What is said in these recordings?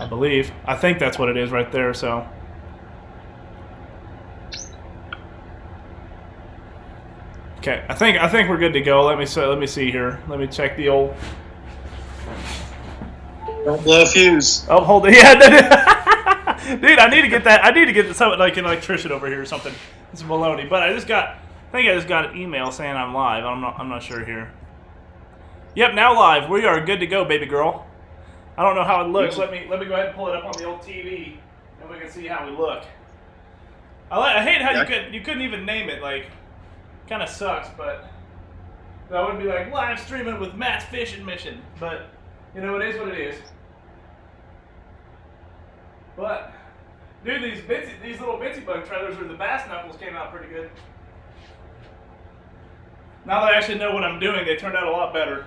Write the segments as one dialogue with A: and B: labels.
A: I believe. I think that's what it is right there. So. Okay, I think we're good to go. Let me see here. Let me check the old.
B: Don't blow a fuse.
A: Oh, hold it. Yeah, dude, I need to get that. I need to get something like an electrician over here or something. It's baloney. But I think I just got an email saying I'm live. I'm not sure here. Yep, now live. We are good to go, baby girl. I don't know how it looks. Let me go ahead and pull it up on the old TV, and we can see how we look. I hate how you couldn't even name it. Like, kind of sucks, but that would be like live streaming with Matt's fishing mission. But you know, it is what it is. But dude, these little Bitsy Bug trailers or the Bass Knuckles came out pretty good. Now that I actually know what I'm doing, they turned out a lot better.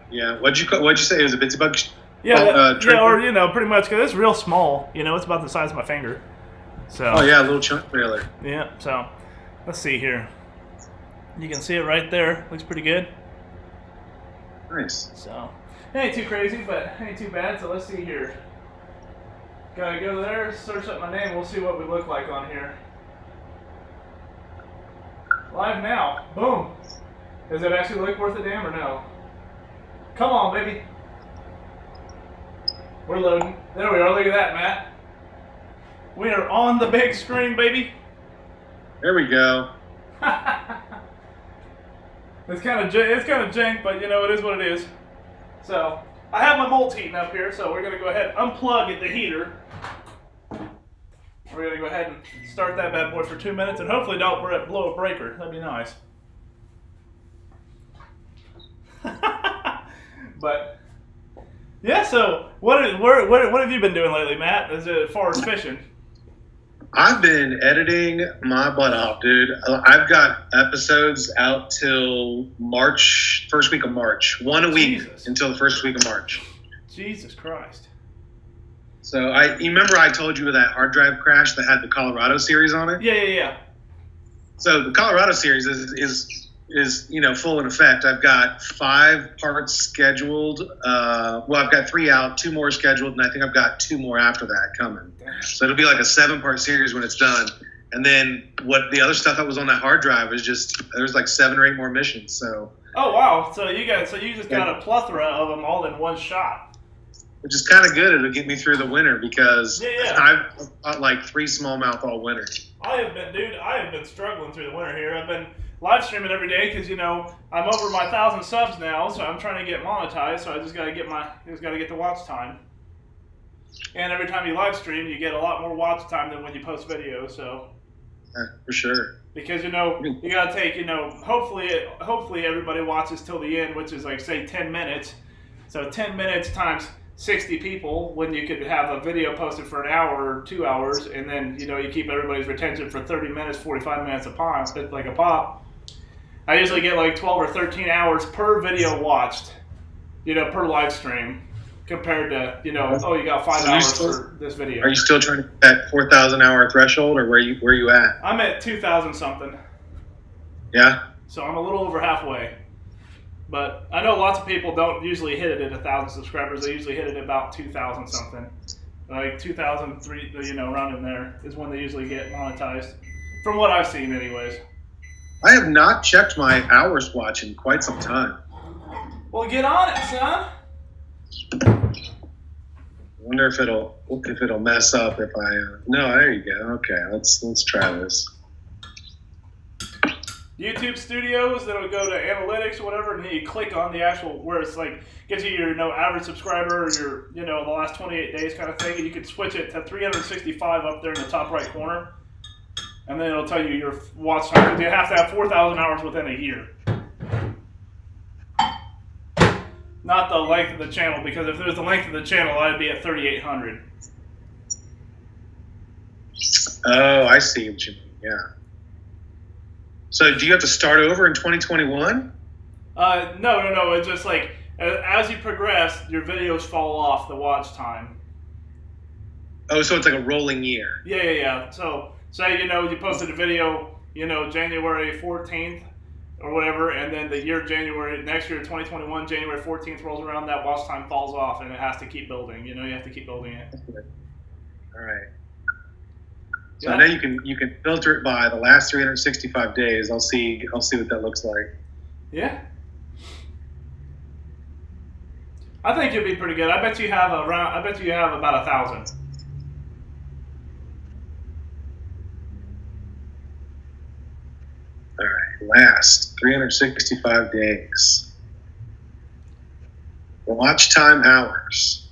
B: Yeah, what'd you say? It was a Bitsy Bug?
A: Yeah, yeah, or you know, pretty much because it's real small. You know, it's about the size of my finger. So.
B: Oh yeah, a little chunk trailer.
A: Yeah. So, let's see here. You can see it right there. Looks pretty good.
B: Nice.
A: So, it ain't too crazy, but ain't too bad. So let's see here. Gotta go there, search up my name. We'll see what we look like on here. Live now. Boom. Does it actually look worth a damn or no? Come on, baby. We're loading. There we are. Look at that, Matt. We are on the big screen, baby.
B: There we go.
A: It's kind of jank, but you know it is what it is. So I have my molt heating up here, so we're gonna go ahead and unplug the heater. We're gonna go ahead and start that bad boy for 2 minutes, and hopefully don't blow a breaker. That'd be nice. But yeah, so what have you been doing lately, Matt? As far as fishing?
B: I've been editing my butt off, dude. I've got episodes out till March, first week of March. One a week until the first week of March.
A: Jesus Christ.
B: So you remember I told you of that hard drive crash that had the Colorado series on it?
A: Yeah.
B: So the Colorado series is you know, full in effect. I've got 5 parts scheduled. Well, I've got 3 out, 2 more scheduled, and I think I've got 2 more after that coming. So it'll be like a 7-part series when it's done. And then what the other stuff that was on that hard drive is just there's like 7 or 8 more missions. So.
A: Oh wow! So you just got a plethora of them all in one shot.
B: Which is kind of good. It'll get me through the winter because
A: yeah.
B: I've caught like 3 smallmouth all winter.
A: I have been struggling through the winter here. I've been live streaming every day because you know I'm over my 1,000 subs now, so I'm trying to get monetized. So I just got to get the watch time. And every time you live stream, you get a lot more watch time than when you post videos. So
B: for sure.
A: Because you know you got to take hopefully everybody watches till the end, which is like say 10 minutes. So 10 minutes times 60 people when you could have a video posted for an hour or 2 hours, and then you know you keep everybody's retention for 30 minutes, 45 minutes a pop. I usually get like 12 or 13 hours per video watched, you know, per live stream, compared to you got 5 hours for this video.
B: Are you still trying to hit that 4,000 hour threshold, or where you at?
A: I'm at 2,000 something.
B: Yeah.
A: So I'm a little over halfway. But I know lots of people don't usually hit it at 1,000 subscribers. They usually hit it at about 2,000 something. Like 2,003, you know, around in there is when they usually get monetized. From what I've seen anyways.
B: I have not checked my hours watch in quite some time.
A: Well, get on it, son.
B: I wonder if it'll mess up if I... No, there you go. Okay, let's try this.
A: YouTube Studios, then it'll go to analytics or whatever, and then you click on the actual where it's like gives you your average subscriber or your the last 28 days kind of thing, and you can switch it to 365 up there in the top right corner, and then it'll tell you your watch time. You have to have 4,000 hours within a year, not the length of the channel, because if it was the length of the channel, I'd be at 3,800.
B: Oh, I see what you mean. Yeah. So do you have to start over in 2021?
A: No. It's just like as you progress, your videos fall off the watch time.
B: Oh, so it's like a rolling year.
A: Yeah. So say you posted a video January 14th, or whatever, and then the year January next year, 2021, January 14th rolls around, that watch time falls off, and it has to keep building. You know, you have to keep building it.
B: All right. So I know you can filter it by the last 365 days. I'll see what that looks like.
A: Yeah. I think you'll be pretty good. I bet you have about 1,000.
B: All right, last 365 days. Watch time hours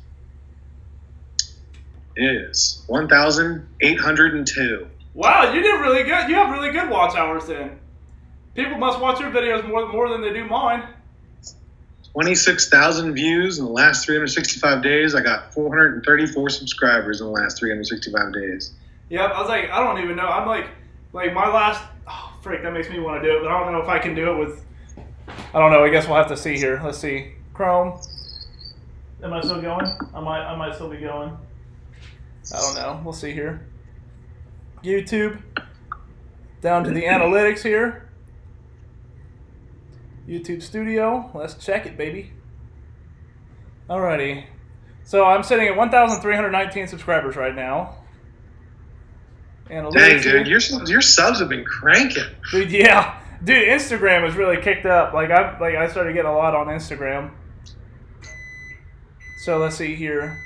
B: is 1,802.
A: Wow, you did really good. You have really good watch hours then. People must watch your videos more than they do mine.
B: 26,000 views in the last 365 days. I got 434 subscribers in the last 365 days.
A: Yep, I was like, I don't even know. I'm like my last. Oh, frick, that makes me want to do it, but I don't know if I can do it with. I don't know. I guess we'll have to see here. Let's see. Chrome. Am I still going? I might still be going. I don't know. We'll see here. YouTube. Down to the analytics here. YouTube Studio. Let's check it, baby. Alrighty. So I'm sitting at 1,319 subscribers right now.
B: Dang, dude, your subs have been cranking.
A: Dude, yeah. Dude, Instagram has really kicked up. I started getting a lot on Instagram. So let's see here.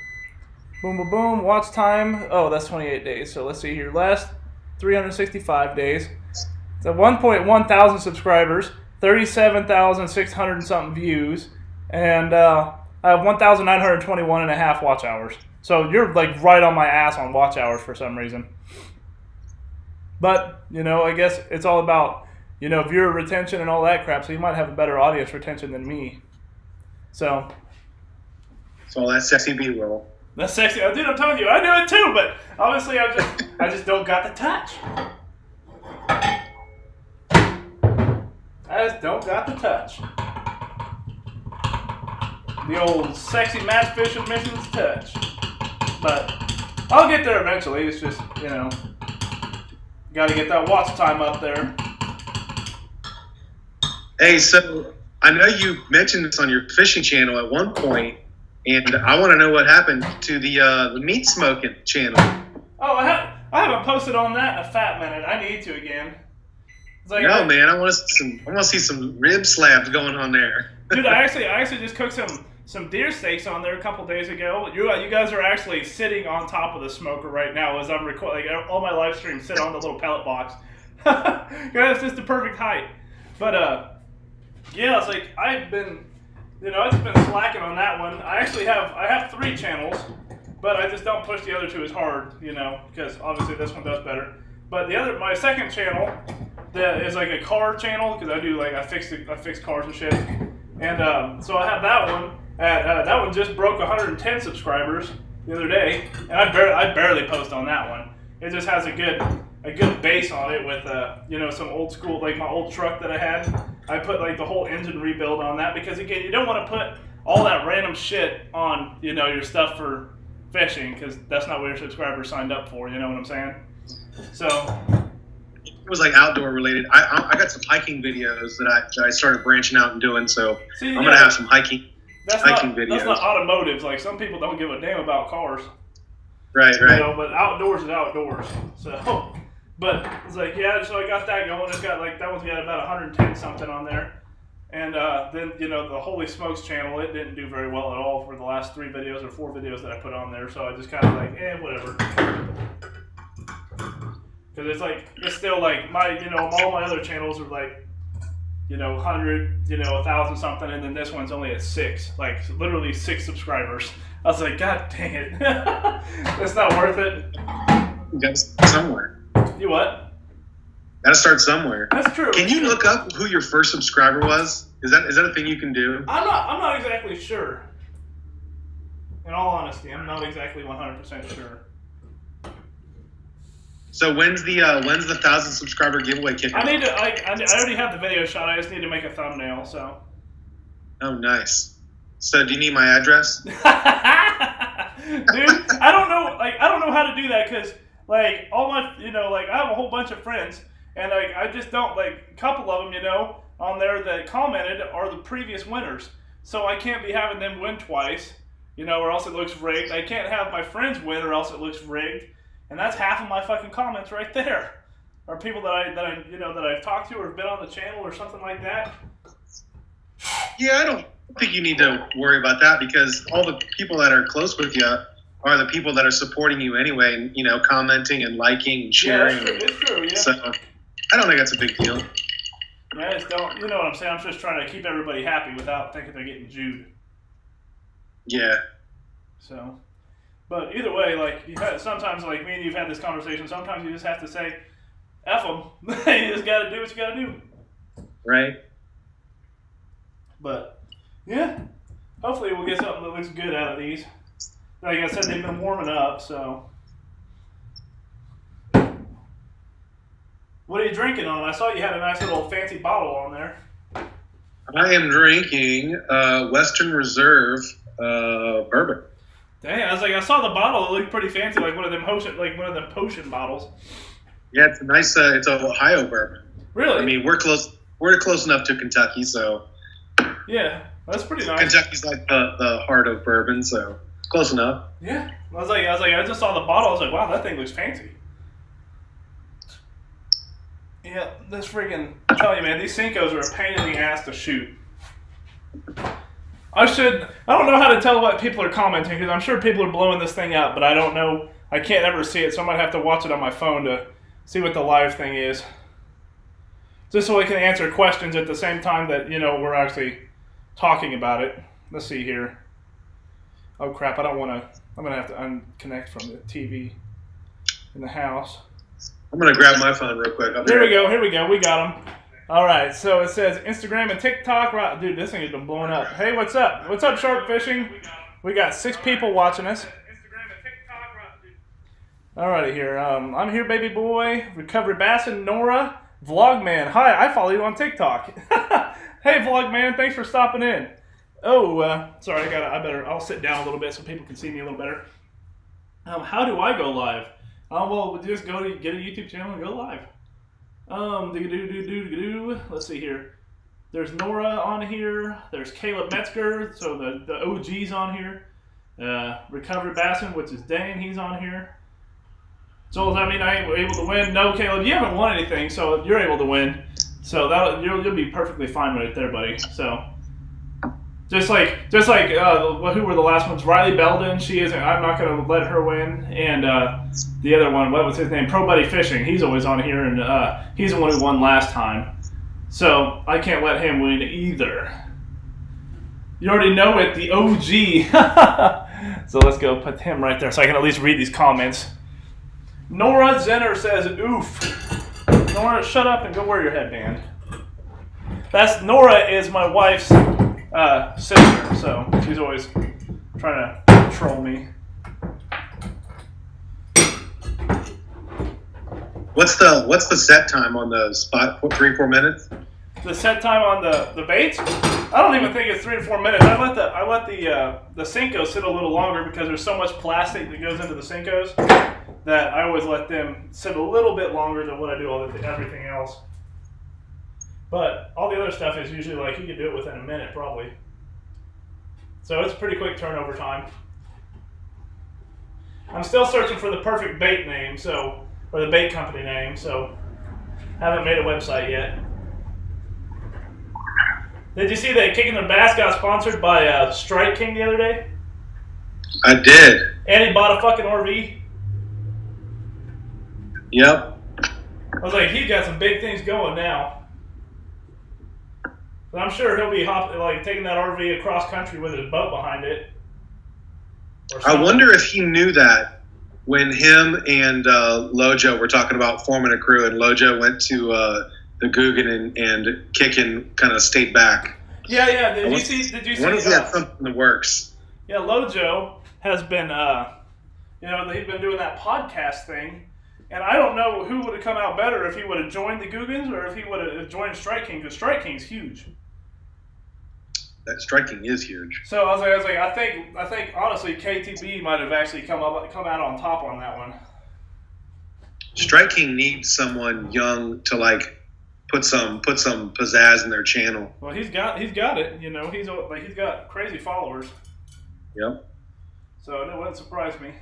A: Boom, boom, boom. Watch time. Oh, that's 28 days. So let's see here. Last 365 days. So 1.1 thousand subscribers, 37,600 and something views, and I have 1,921 and a half watch hours. So you're like right on my ass on watch hours for some reason. But, you know, I guess it's all about, you know, viewer retention and all that crap, so you might have a better audience retention than me. So.
B: It's all that sexy B-roll.
A: That's sexy. Dude, I'm telling you, I do it too, but obviously I just don't got the touch. I just don't got the touch. The old sexy match fishing missions touch. But I'll get there eventually. It's just, you know, got to get that watch time up there.
B: Hey, so I know you mentioned this on your fishing channel at one point, and I want to know what happened to the meat smoking channel.
A: Oh, I haven't posted on that in a fat minute. I need to again. Like,
B: no, man, I want to see some rib slabs going on there.
A: Dude, I actually just cooked some deer steaks on there a couple days ago. You guys are actually sitting on top of the smoker right now as I'm recording. Like, all my live streams sit on the little pellet box. It's just the perfect height. But yeah, it's like I've just been slacking on that one. I have 3 channels, but I just don't push the other 2 as hard, you know, because obviously this one does better. But my second channel that is like a car channel, because I fix cars and shit. And so I have that one. That one just broke 110 subscribers the other day, and I barely post on that one. It just has a good base on it with you know, some old school, like my old truck that I had. I put like the whole engine rebuild on that because again, you don't want to put all that random shit on, you know, your stuff for fishing, because that's not what your subscribers signed up for. You know what I'm saying? So
B: it was like outdoor related. I got some hiking videos that I started branching out and doing. So I'm gonna have some hiking videos.
A: That's not automotive. Like, some people don't give a damn about cars.
B: Right.
A: You know, but outdoors is outdoors. So, but it's like, yeah. So I got that going. It's got like, that one's got about 110 something on there. And then, you know, the Holy Smokes channel, it didn't do very well at all for the last 3 videos or 4 videos that I put on there. So I just kind of like, whatever. Because it's like, it's still like all my other channels are like, you know, 100, you know, 1,000 something, and then this one's only at 6, like literally 6 subscribers. I was like, God dang it, that's not worth it.
B: You gotta start somewhere.
A: You what?
B: Gotta start somewhere.
A: That's true.
B: Can you look up who your first subscriber was? Is that a thing you can do?
A: I'm not exactly sure. In all honesty, I'm not exactly 100% sure.
B: So when's the 1,000 subscriber giveaway kicking off?
A: I already have the video shot. I just need to make a thumbnail. So.
B: Oh, nice. So do you need my address?
A: Dude, I don't know how to do that, because like all my, you know, like I have a whole bunch of friends, and like I just don't, like a couple of them, you know, on there that commented are the previous winners. So I can't be having them win twice, or else it looks rigged. I can't have my friends win or else it looks rigged. And that's half of my fucking comments right there. Are people that I've talked to or have been on the channel or something like that.
B: Yeah, I don't think you need to worry about that because all the people that are close with you are the people that are supporting you anyway, and commenting and liking and sharing.
A: Yeah, it's true. Yeah.
B: So I don't think that's a big deal.
A: Yeah, I just don't. You know what I'm saying? I'm just trying to keep everybody happy without thinking they're getting Jewed.
B: Yeah.
A: So, but either way, like sometimes, like me and you've had this conversation. Sometimes you just have to say, "F them." You just got to do what you got to do.
B: Right.
A: But yeah, hopefully we'll get something that looks good out of these. Like I said, they've been warming up, so. What are you drinking on? I saw you had a nice little fancy bottle on there.
B: I am drinking Western Reserve bourbon.
A: Dang, I saw the bottle. It looked pretty fancy, like one of them potion bottles.
B: Yeah, it's a nice. It's a Ohio bourbon.
A: Really?
B: I mean, we're close. We're close enough to Kentucky, so.
A: Yeah, that's pretty nice.
B: Kentucky's like the heart of bourbon, so close enough.
A: Yeah, I just saw the bottle. I was like, wow, that thing looks fancy. Yeah, this freaking, I tell you, man, these Cincos are a pain in the ass to shoot. I don't know how to tell what people are commenting, because I'm sure people are blowing this thing up, but I don't know, I can't ever see it, so I might have to watch it on my phone to see what the live thing is. Just so I can answer questions at the same time that, we're actually talking about it. Let's see here. Oh crap, I'm going to have to unconnect from the TV in the house.
B: I'm going to grab my phone real quick.
A: Here we go. We got them. All right, so it says Instagram and TikTok. Right, dude, this thing has been blowing up. Hey, what's up? What's up, Sharp Fishing? We got 6 people watching us. All righty here. I'm here, baby boy. Recovery Bassin, Nora, Vlogman. Hi, I follow you on TikTok. Hey, Vlogman, thanks for stopping in. Oh, sorry, I'll sit down a little bit so people can see me a little better. How do I go live? Well, just get a YouTube channel and go live. Let's see here. There's Nora on here. There's Caleb Metzger, so the OG's on here. Recovery Bassin, which is Dane, he's on here. So does that mean I ain't able to win? No, Caleb, you haven't won anything, so you're able to win. So you'll be perfectly fine right there, buddy. So. Just like who were the last ones? Riley Belden, she isn't. I'm not going to let her win. And the other one, what was his name? Pro Buddy Fishing. He's always on here, and he's the one who won last time. So I can't let him win either. You already know it, the OG. So let's go put him right there, so I can at least read these comments. Nora Zenner says, "Oof." Nora, shut up and go wear your headband. Nora is my wife's sister, so she's always trying to troll me.
B: What's the set time on the spot? 3-4 minutes?
A: The set time on the baits? I don't even think it's 3 to 4 minutes. I let the Cinco sit a little longer because there's so much plastic that goes into the Cincos that I always let them sit a little bit longer than what I do everything else. But all the other stuff is usually like you can do it within a minute probably. So it's a pretty quick turnover time. I'm still searching for the perfect bait name, or the bait company name, so haven't made a website yet. Did you see that Kicking the Bass got sponsored by Strike King the other day?
B: I did.
A: And he bought a fucking RV?
B: Yep.
A: I was like, he's got some big things going now. But I'm sure he'll be taking that RV across country with his boat behind it.
B: I wonder if he knew that when him and Lojo were talking about forming a crew, and Lojo went to the Guggen and Kicking kind of stayed back.
A: Yeah. Did you see?
B: I wonder if he had something in the works.
A: Yeah, Lojo has been, he's been doing that podcast thing. And I don't know who would have come out better if he would have joined the Guggens or if he would have joined Strike King, because Strike King's huge.
B: That Strike King is huge.
A: So I was like, I think honestly, KTB might have actually come out on top on that one.
B: Strike King needs someone young to put some pizzazz in their channel.
A: Well, he's got it. You know, he's got crazy followers.
B: Yep.
A: So it wouldn't surprise me.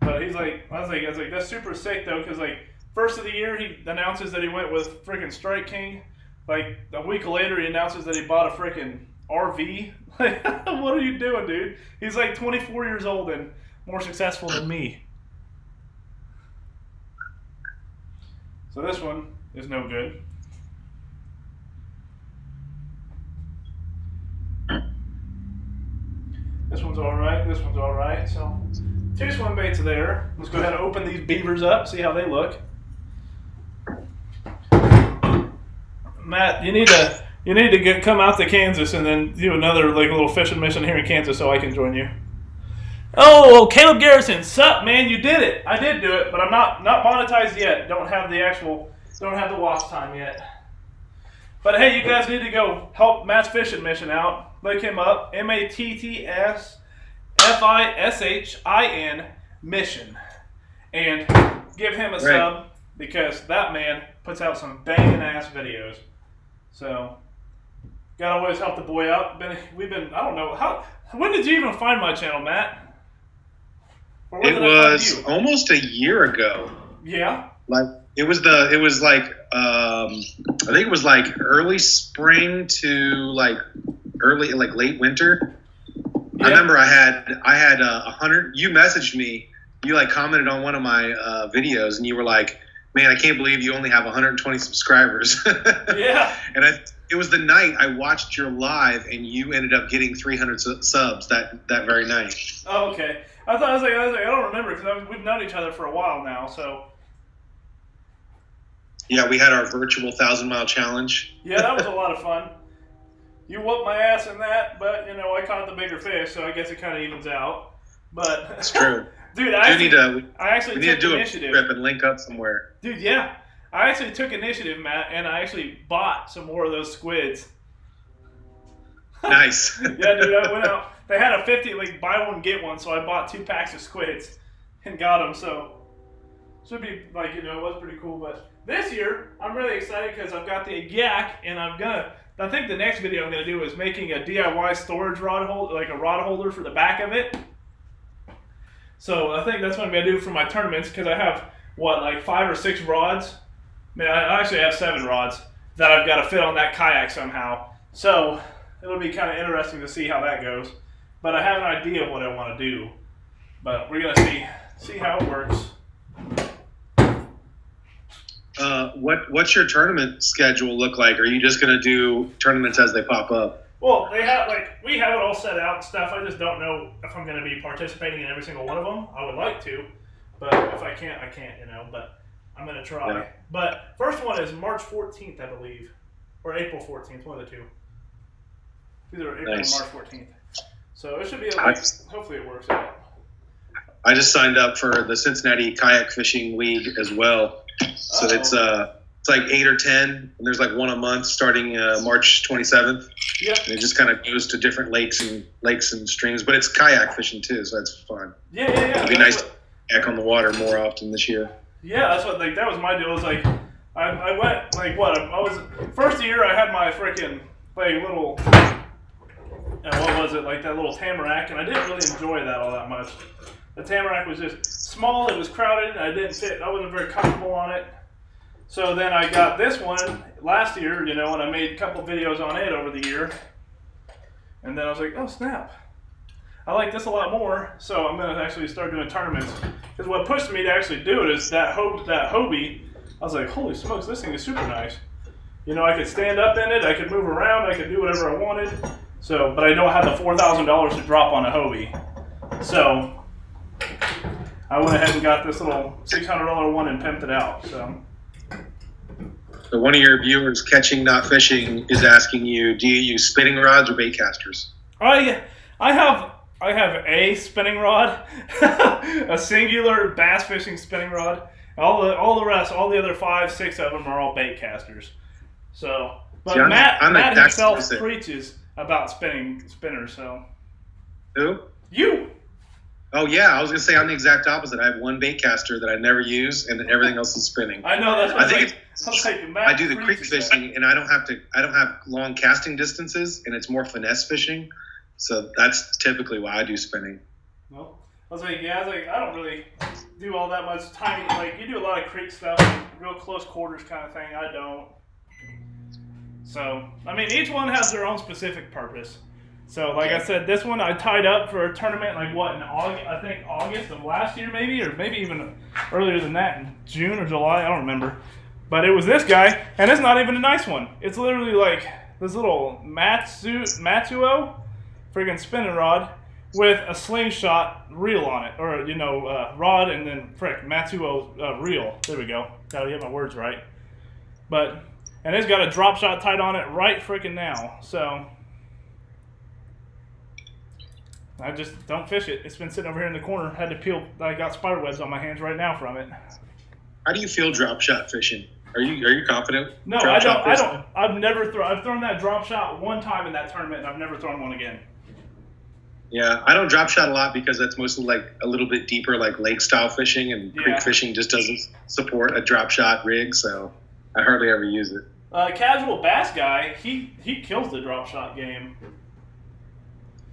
A: But he's like, I was like, that's super sick though, because like first of the year he announces that he went with freaking Strike King. Like a week later he announces that he bought a freaking RV. Like, what are you doing, dude? He's like 24 years old and more successful than me. So this one is no good. This one's all right. This one's all right. So 2 swim baits are there. Let's go ahead and open these beavers up, see how they look. Matt, you need to come out to Kansas and then do another like little fishing mission here in Kansas so I can join you. Oh, Caleb Garrison, sup, man? You did it. I did do it, but I'm not monetized yet. Don't have the watch time yet. But hey, you guys need to go help Matt's fishing mission out. Look him up, MattsFishin mission, and give him a sub because that man puts out some banging ass videos. So gotta always help the boy out. I don't know how. When did you even find my channel, Matt?
B: It was almost a year ago.
A: Yeah.
B: Like it was like I think it was like early spring to like late winter. Yeah. I remember I had 100. You messaged me. You like commented on one of my videos, and you were like, "Man, I can't believe you only have 120 subscribers."
A: Yeah.
B: And it was the night I watched your live, and you ended up getting 300 subs that very night.
A: Oh, okay. I was like, I don't remember because we've known each other for a while now. So.
B: Yeah, we had our virtual 1,000-mile challenge.
A: Yeah, that was a lot of fun. You whooped my ass in that, but you know I caught the bigger fish, so I guess it kind of evens out. But
B: that's true,
A: dude.
B: I actually
A: we need to do
B: initiative. A trip and link up somewhere,
A: dude. Yeah, I actually took initiative, Matt, and I actually bought some more of those squids.
B: Nice.
A: Yeah, dude. I went out. They had a 50 buy one get one, so I bought 2 packs of squids and got them. So should be it was pretty cool. But this year I'm really excited because I've got the yak, and I think the next video I'm going to do is making a DIY storage rod holder, like a rod holder for the back of it. So I think that's what I'm going to do for my tournaments because I have, 5 or 6 rods? I actually have 7 rods that I've got to fit on that kayak somehow. So it'll be kind of interesting to see how that goes. But I have an idea of what I want to do. But we're going to see how it works.
B: What's your tournament schedule look like? Are you just going to do tournaments as they pop up?
A: Well, we have it all set out and stuff. I just don't know if I'm going to be participating in every single one of them. I would like to, but if I can't, I can't. But I'm going to try. Yeah. But first one is March 14th, I believe, or April 14th, one of the two. Either April or March 14th. So it should be. Hopefully, it works out.
B: I just signed up for the Cincinnati Kayak Fishing League as well. So it's like 8 or 10, and there's like one a month starting March 27th.
A: Yep.
B: And it just kind of goes to different lakes and streams, but it's kayak fishing too, so that's fun.
A: Yeah.
B: It'd be nice to kayak on the water more often this year.
A: Yeah, that's what that was my deal. It was I went I was first year I had my freaking little what was it that little Tamarack, and I didn't really enjoy that all that much. The Tamarack was just small, it was crowded, and I wasn't very comfortable on it. So then I got this one last year, and I made a couple videos on it over the year. And then I was like, oh snap, I like this a lot more, so I'm going to actually start doing tournaments. Because what pushed me to actually do it is that Hobie. I was like, holy smokes, this thing is super nice. I could stand up in it, I could move around, I could do whatever I wanted. So, but I don't have the $4,000 to drop on a Hobie. So I went ahead and got this little $600 one and pimped it out. So
B: one of your viewers, Catching Not Fishing, is asking you, do you use spinning rods or bait casters?
A: I have a spinning rod, a singular bass fishing spinning rod. All the rest, all the other 5, 6 of them are all bait casters. So, but see, Matt himself preaches about spinners. So
B: who?
A: You.
B: Oh yeah, I was gonna say I'm the exact opposite. I have one bait caster that I never use, and everything else is spinning.
A: I know that's. I was like,
B: I do the creek fishing, and I don't have long casting distances, and it's more finesse fishing. So that's typically why I do spinning.
A: Well, I was like, I don't really do all that much tiny. Like, you do a lot of creek stuff, real close quarters kind of thing. I don't. So, I mean, each one has their own specific purpose. So, like I said, this one I tied up for a tournament, like what, in August, I think August of last year maybe, or maybe even earlier than that, in June or July, I don't remember. But it was this guy, and it's not even a nice one. It's literally like this little Matsuo friggin' spinning rod with a slingshot reel on it, or, rod and then, Matsuo reel. There we go. Gotta get my words right. And it's got a drop shot tied on it right freaking now, so I just don't fish it. It's been sitting over here in the corner. Had to peel. I got spider webs on my hands right now from it.
B: How do you feel drop shot fishing? Are you confident?
A: No, I don't. I've thrown that drop shot one time in that tournament, and I've never thrown one again.
B: Yeah, I don't drop shot a lot because that's mostly like a little bit deeper, like lake style fishing, and creek fishing just doesn't support a drop shot rig, so I hardly ever use it.
A: Casual bass guy, he kills the drop shot game.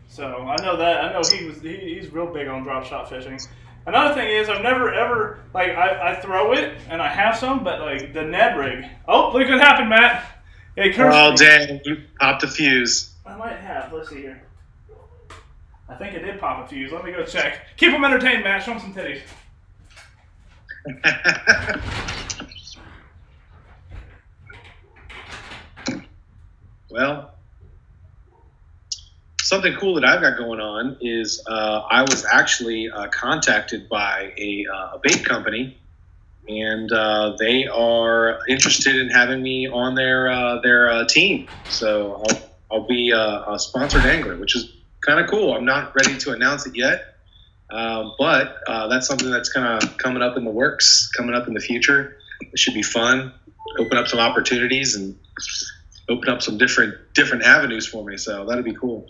A: So I know that. I know he's real big on drop shot fishing. Another thing is I've never ever I throw it and I have some, but like the Ned rig. Oh, look what happened, Matt.
B: Oh dang, you popped a fuse.
A: I might have. Let's see here. I think it did pop a fuse. Let me go check. Keep them entertained, Matt. Show them some titties.
B: Well, something cool that I've got going on is I was actually contacted by a bait company, and they are interested in having me on their team. So I'll be a sponsored angler, which is kind of cool. I'm not ready to announce it yet, but that's something that's kind of coming up in the works, coming up in the future. It should be fun, open up some opportunities, and open up some different avenues for me. So that'd be cool.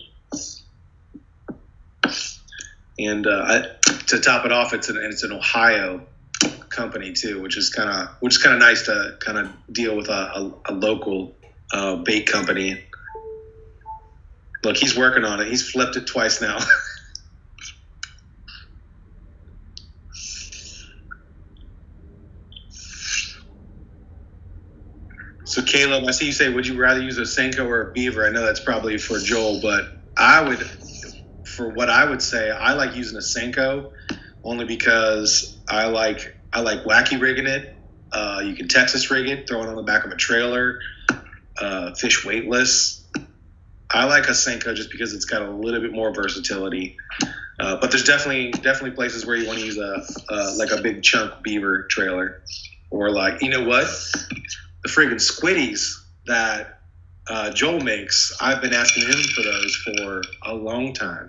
B: And to top it off, it's an Ohio company too, which is kind of nice to kind of deal with a local bait company. Look, he's working on it. He's flipped it twice now. So Caleb, I see you say, would you rather use a Senko or a Beaver? I know that's probably for Joel, but for what I would say, I like using a Senko only because I like wacky rigging it. You can Texas rig it, throw it on the back of a trailer, fish weightless. I like a Senko just because it's got a little bit more versatility. But there's definitely places where you want to use a big chunk Beaver trailer, or like, you know what? The friggin' squiddies that Joel makes, I've been asking him for those for a long time.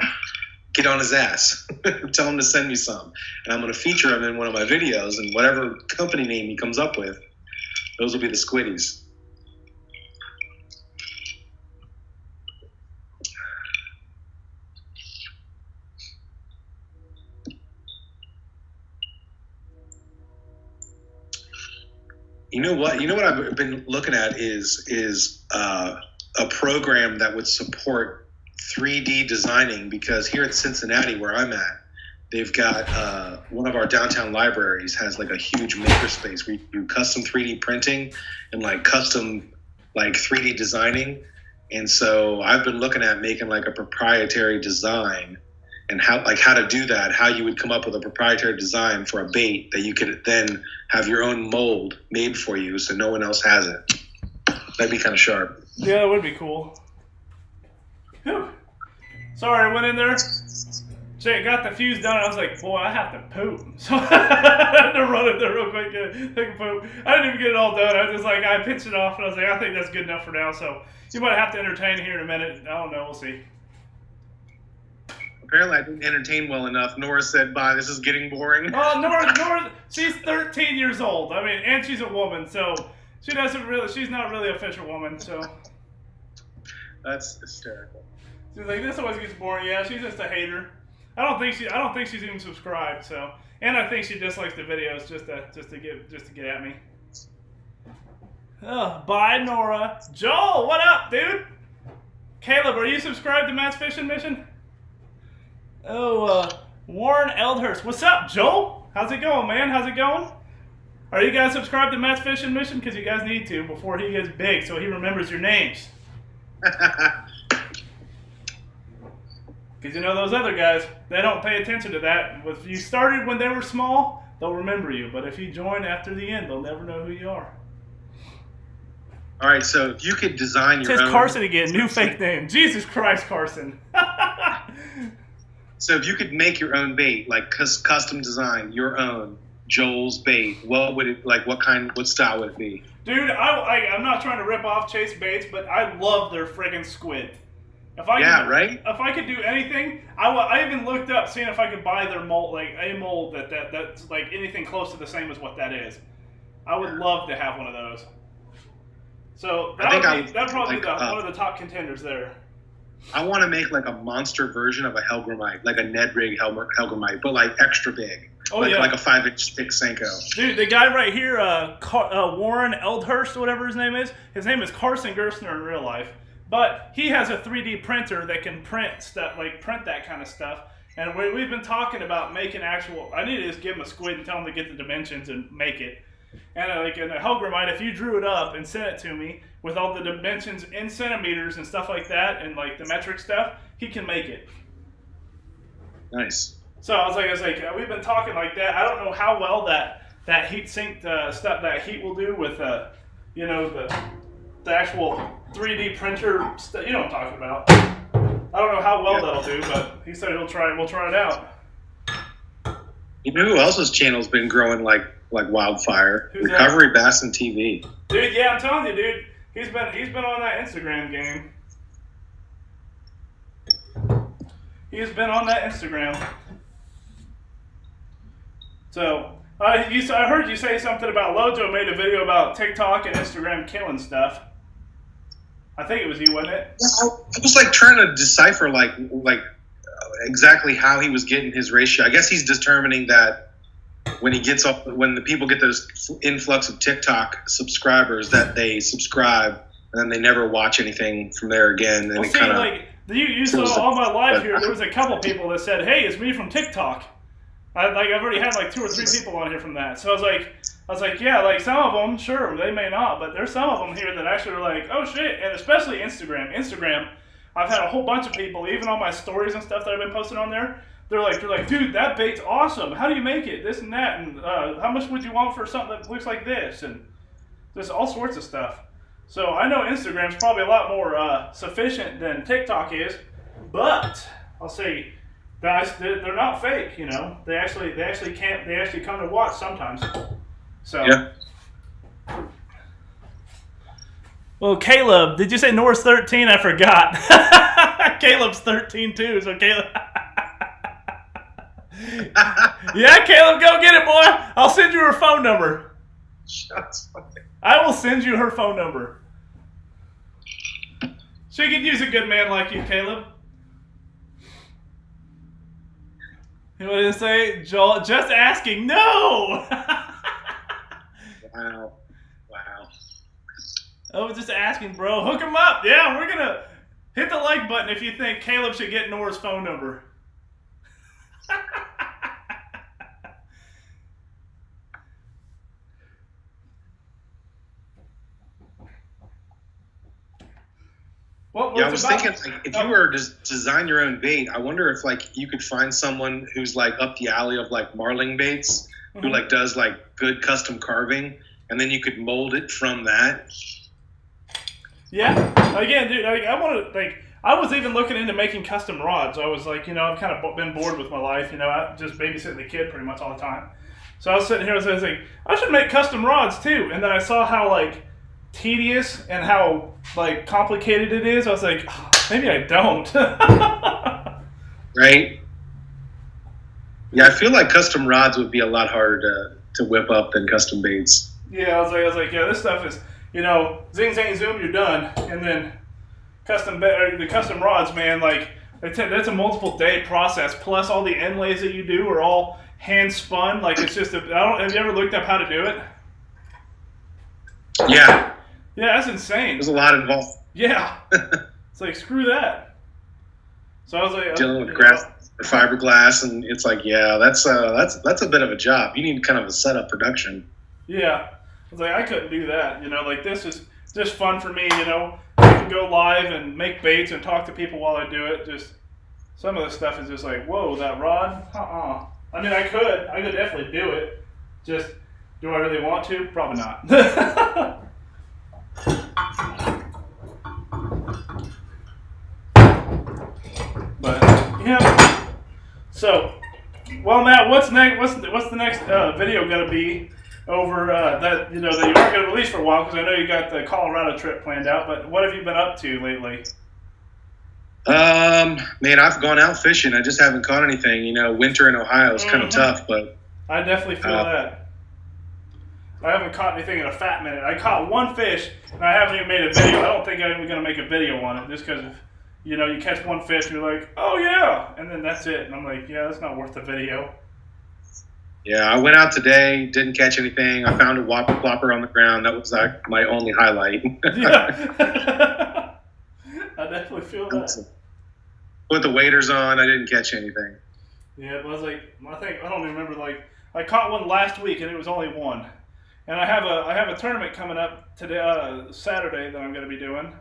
B: Get on his ass. Tell him to send me some. And I'm going to feature him in one of my videos, and whatever company name he comes up with, those will be the squiddies. You know what I've been looking at is a program that would support 3D designing, because here at Cincinnati, where I'm at, they've got one of our downtown libraries has like a huge makerspace where you do custom 3D printing and like custom like 3D designing. And so I've been looking at making like a proprietary design, and how to do that, how you would come up with a proprietary design for a bait that you could then have your own mold made for you so no one else has it. That'd be kind of sharp.
A: Yeah, that would be cool. Whew. Sorry, I went in there, got the fuse done, and I was like, boy, I have to poop. So I had to run in there real quick and take a poop. I didn't even get it all done. I was just like, I pitched it off, and I was like, I think that's good enough for now. So you might have to entertain here in a minute. I don't know. We'll see.
B: Apparently I didn't entertain well enough. Nora said, bye, this is getting boring.
A: Oh, Nora, she's 13 years old. I mean, and she's a woman, so she's not really a fisher woman, so.
B: That's hysterical.
A: She's like, this always gets boring. Yeah, she's just a hater. I don't think she's even subscribed, so. And I think she dislikes the videos just to get at me. Oh, bye, Nora. Joel, what up, dude? Caleb, are you subscribed to Matt's Fishing Mission? Oh, Warren Eldhurst. What's up, Joel? How's it going, man? How's it going? Are you guys subscribed to Matt's Fishing Mission? Because you guys need to before he gets big so he remembers your names. Because you know those other guys, they don't pay attention to that. If you started when they were small, they'll remember you. But if you join after the end, they'll never know who you are.
B: All right, so if you could design your
A: It says
B: own...
A: Carson again, new fake name. Jesus Christ, Carson.
B: So if you could make your own bait, like custom design your own Joel's bait, what would it like? What style would it be?
A: Dude, I'm not trying to rip off Chase Baits, but I love their friggin' squid. If I
B: Right?
A: If I could do anything, I even looked up seeing if I could buy their mold, like a mold that's like anything close to the same as what that is. I would love to have one of those. So that'd probably be one of the top contenders there.
B: I want to make like a monster version of a Hellgrammite, like a Ned Rig Hellgrammite, but like extra big.
A: Oh,
B: like,
A: yeah.
B: Like a 5-inch thick Senko.
A: Dude, the guy right here, Warren Eldhurst, whatever his name is Carson Gerstner in real life. But he has a 3D printer that can print stuff, like print that kind of stuff. And we've been talking about making actual. I need to just give him a squid and tell him to get the dimensions and make it. And like in a Hellgrammite, if you drew it up and sent it to me with all the dimensions in centimeters and stuff like that, and like the metric stuff, he can make it.
B: Nice.
A: So I was like, we've been talking like that. I don't know how well that heat sink stuff, that heat will do with, the actual 3D printer stuff. You know what I'm talking about. I don't know how well that'll do, but he said we'll try it out.
B: You know who else's channel's been growing like wildfire?
A: Who's
B: Recovery Bassin TV.
A: Dude, yeah, I'm telling you, dude. He's been on that Instagram game. He's been on that Instagram. So, I heard you say something about Lojo made a video about TikTok and Instagram killing stuff. I think it was you, wasn't it?
B: Yeah, I was like trying to decipher like exactly how he was getting his ratio. I guess he's determining that when the people get those influx of TikTok subscribers, that they subscribe and then they never watch anything from there again. And
A: you saw all my live here. There was a couple people that said, "Hey, it's me from TikTok." I've already had like 2 or 3 people on here from that. So I was like, yeah, like some of them, sure, they may not, but there's some of them here that actually are like, oh shit, and especially Instagram. Instagram, I've had a whole bunch of people, even on my stories and stuff that I've been posting on there. They're like, dude, that bait's awesome. How do you make it? This and that, and how much would you want for something that looks like this, and just all sorts of stuff. So I know Instagram's probably a lot more sufficient than TikTok is, but I'll say. Guys, they're not fake, you know. They actually come to watch sometimes. So. Yeah. Well, Caleb, did you say Nora's 13? I forgot. Caleb's 13 too, so Caleb. Yeah, Caleb, go get it, boy. I'll send you her phone number. I will send you her phone number. She could use a good man like you, Caleb. What did it say? Joel, just asking. No!
B: Wow.
A: I was just asking, bro. Hook him up. Yeah, we're going to hit the like button if you think Caleb should get Nora's phone number.
B: I was thinking, like, if you were to design your own bait, I wonder if, like, you could find someone who's, like, up the alley of, like, marling baits, who, like, does, like, good custom carving, and then you could mold it from that.
A: Yeah. Again, dude, I was even looking into making custom rods. I was like, I've kind of been bored with my life, I'm just babysitting the kid pretty much all the time. So I was sitting here and I was like, I should make custom rods, too. And then I saw how, like, tedious and how like complicated it is. I was like, maybe I don't.
B: Right? Yeah, I feel like custom rods would be a lot harder to whip up than custom baits.
A: Yeah, I was like, yeah, this stuff is, zing, zang, zoom, you're done. And then the custom rods, man, like that's a multiple day process. Plus all the inlays that you do are all hand spun. Like it's just have you ever looked up how to do it?
B: Yeah.
A: Yeah, that's insane.
B: There's a lot involved.
A: Yeah. It's like, screw that. So I was like,
B: dealing with grass, fiberglass, and it's like, yeah, that's a bit of a job. You need kind of a setup production.
A: Yeah. I was like, I couldn't do that. Like this is just fun for me, I can go live and make baits and talk to people while I do it. Just some of the stuff is just like, whoa, that rod? I mean, I could definitely do it. Just, do I really want to? Probably not. But yeah. So, well, Matt, what's next? What's the next video gonna be over that you aren't gonna release for a while because I know you got the Colorado trip planned out. But what have you been up to lately?
B: Man, I've gone out fishing. I just haven't caught anything. Winter in Ohio is kind of tough, but
A: I definitely feel that. I haven't caught anything in a fat minute. I caught one fish, and I haven't even made a video. I don't think I'm even going to make a video on it, just because, you catch one fish, and you're like, oh, yeah, and then that's it. And I'm like, yeah, that's not worth the video.
B: Yeah, I went out today, didn't catch anything. I found a whopper plopper on the ground. That was my only highlight.
A: Yeah. I definitely feel that.
B: Put the waders on. I didn't catch anything.
A: Yeah, but I was like, I don't even remember. Like, I caught one last week, and it was only one. And I have a tournament coming up today, Saturday, that I'm going to be doing.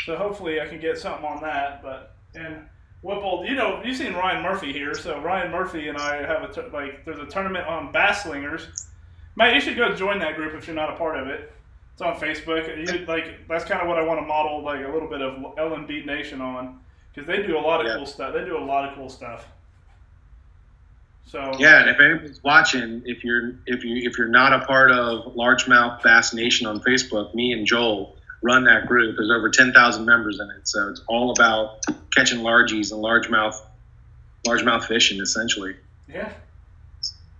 A: So hopefully I can get something on that. And Whipple, you've seen Ryan Murphy here. So Ryan Murphy and I have there's a tournament on Bass Slingers. Matt, you should go join that group if you're not a part of it. It's on Facebook. That's kind of what I want to model a little bit of LNB Nation on, because they do a lot of cool stuff. They do a lot of cool stuff. So
B: yeah, and if anybody's watching, if you're not a part of Largemouth Bass Nation on Facebook, me and Joel run that group. There's over 10,000 members in it, so it's all about catching largies and largemouth fishing, essentially.
A: Yeah.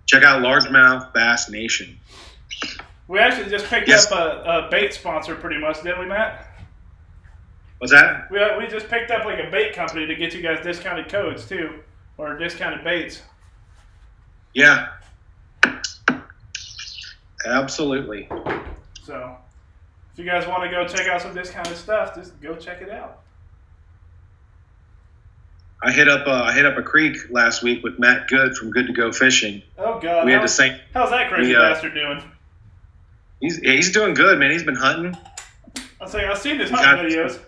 B: Check out Largemouth Bass Nation.
A: We actually just picked up a bait sponsor, pretty much, didn't we, Matt?
B: What's that?
A: We just picked up a bait company to get you guys discounted codes too, or discounted baits.
B: Yeah. Absolutely.
A: So, if you guys want to go check out some discounted stuff, just go check it out.
B: I hit up a creek last week with Matt Good from Good to Go Fishing.
A: Oh God!
B: How's
A: that crazy bastard doing?
B: He's doing good, man. He's been hunting.
A: I've seen his hunting videos.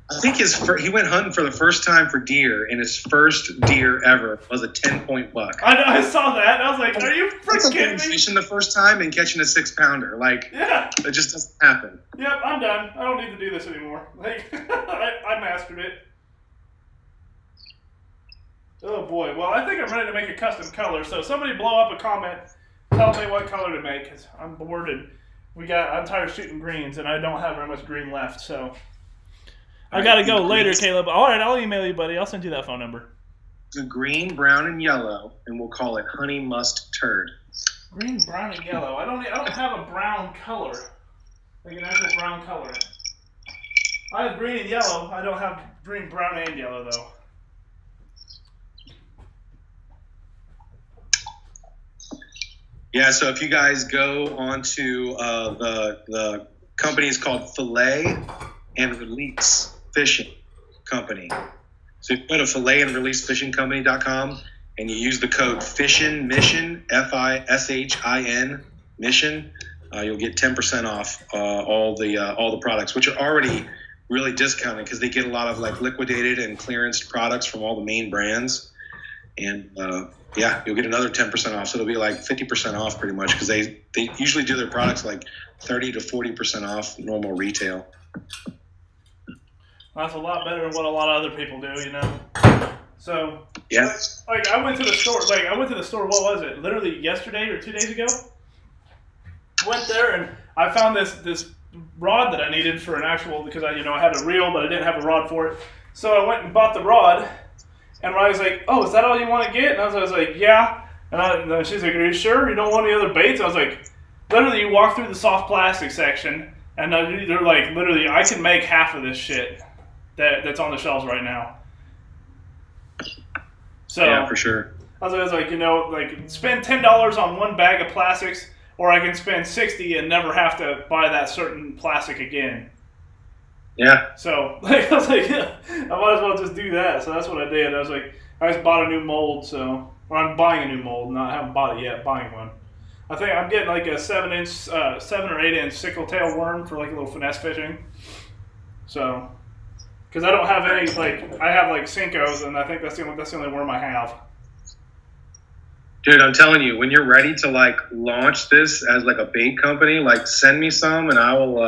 B: I think he went hunting for the first time for deer, and his first deer ever was a 10-point buck.
A: I know, I saw that. I was like, "Are you freaking kidding me?"
B: Fishing the first time and catching a 6-pounder,
A: yeah,
B: it just doesn't happen.
A: Yep, I'm done. I don't need to do this anymore. I mastered it. Oh boy. Well, I think I'm ready to make a custom color. So somebody blow up a comment, tell me what color to make, because I'm bored and I'm tired of shooting greens, and I don't have very much green left. So I gotta go later, Caleb. All right, I'll email you, buddy. I'll send you that phone number.
B: The green, brown, and yellow, and we'll call it Honey Must Turd.
A: Green, brown, and yellow. I don't have a brown color, like an actual brown color. I have green and yellow. I don't have green, brown, and yellow though.
B: Yeah, so if you guys go onto the company is called Fillet and Release Fishing Company. So if you go to filletandreleasefishingcompany.com and you use the code FISHIN Mission, FISHIN Mission, you'll get 10% off all the products, which are already really discounted because they get a lot of liquidated and clearance products from all the main brands. And yeah, you'll get another 10% off. So it'll be 50% off pretty much because they usually do their products 30 to 40% off normal retail.
A: That's a lot better than what a lot of other people do, So
B: yeah,
A: I went to the store. What was it? Literally yesterday or 2 days ago. Went there and I found this rod that I needed for an actual because I had a reel but I didn't have a rod for it. So I went and bought the rod. And Riley's like, "Oh, is that all you want to get?" And I was like, "Yeah." And she's like, "Are you sure you don't want any other baits?" I was like, "Literally, you walk through the soft plastic section, and they're like, literally, I can make half of this shit that's on the shelves right now." So
B: yeah, for sure.
A: I was like, spend $10 on one bag of plastics or I can spend $60 and never have to buy that certain plastic again.
B: Yeah.
A: So like, I was like, yeah, I might as well just do that. So that's what I did. I was like, I just bought a new mold, or I'm buying a new mold. I haven't bought it yet. Buying one. I think I'm getting like a 7-inch, 7 or 8-inch sickle tail worm for like a little finesse fishing. So, because I don't have any I have like Cincos, and I think that's the only worm I have.
B: Dude, I'm telling you, when you're ready to like launch this as like a bait company, like send me some, and I will.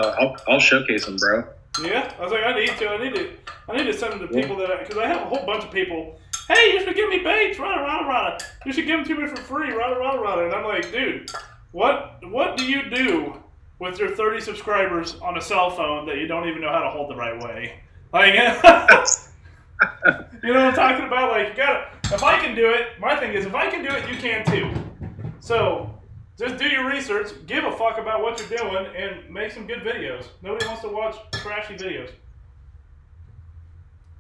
B: I'll showcase them, bro.
A: Yeah, I was like, I need to send them to people because I have a whole bunch of people. Hey, you should give me baits, rada. You should give them to me for free, rada. And I'm like, dude, what do you do with your 30 subscribers on a cell phone that you don't even know how to hold the right way? Like, you know what I'm talking about? Like, you gotta. If I can do it, my thing is, if I can do it, you can too. So, just do your research, give a fuck about what you're doing, and make some good videos. Nobody wants to watch trashy videos.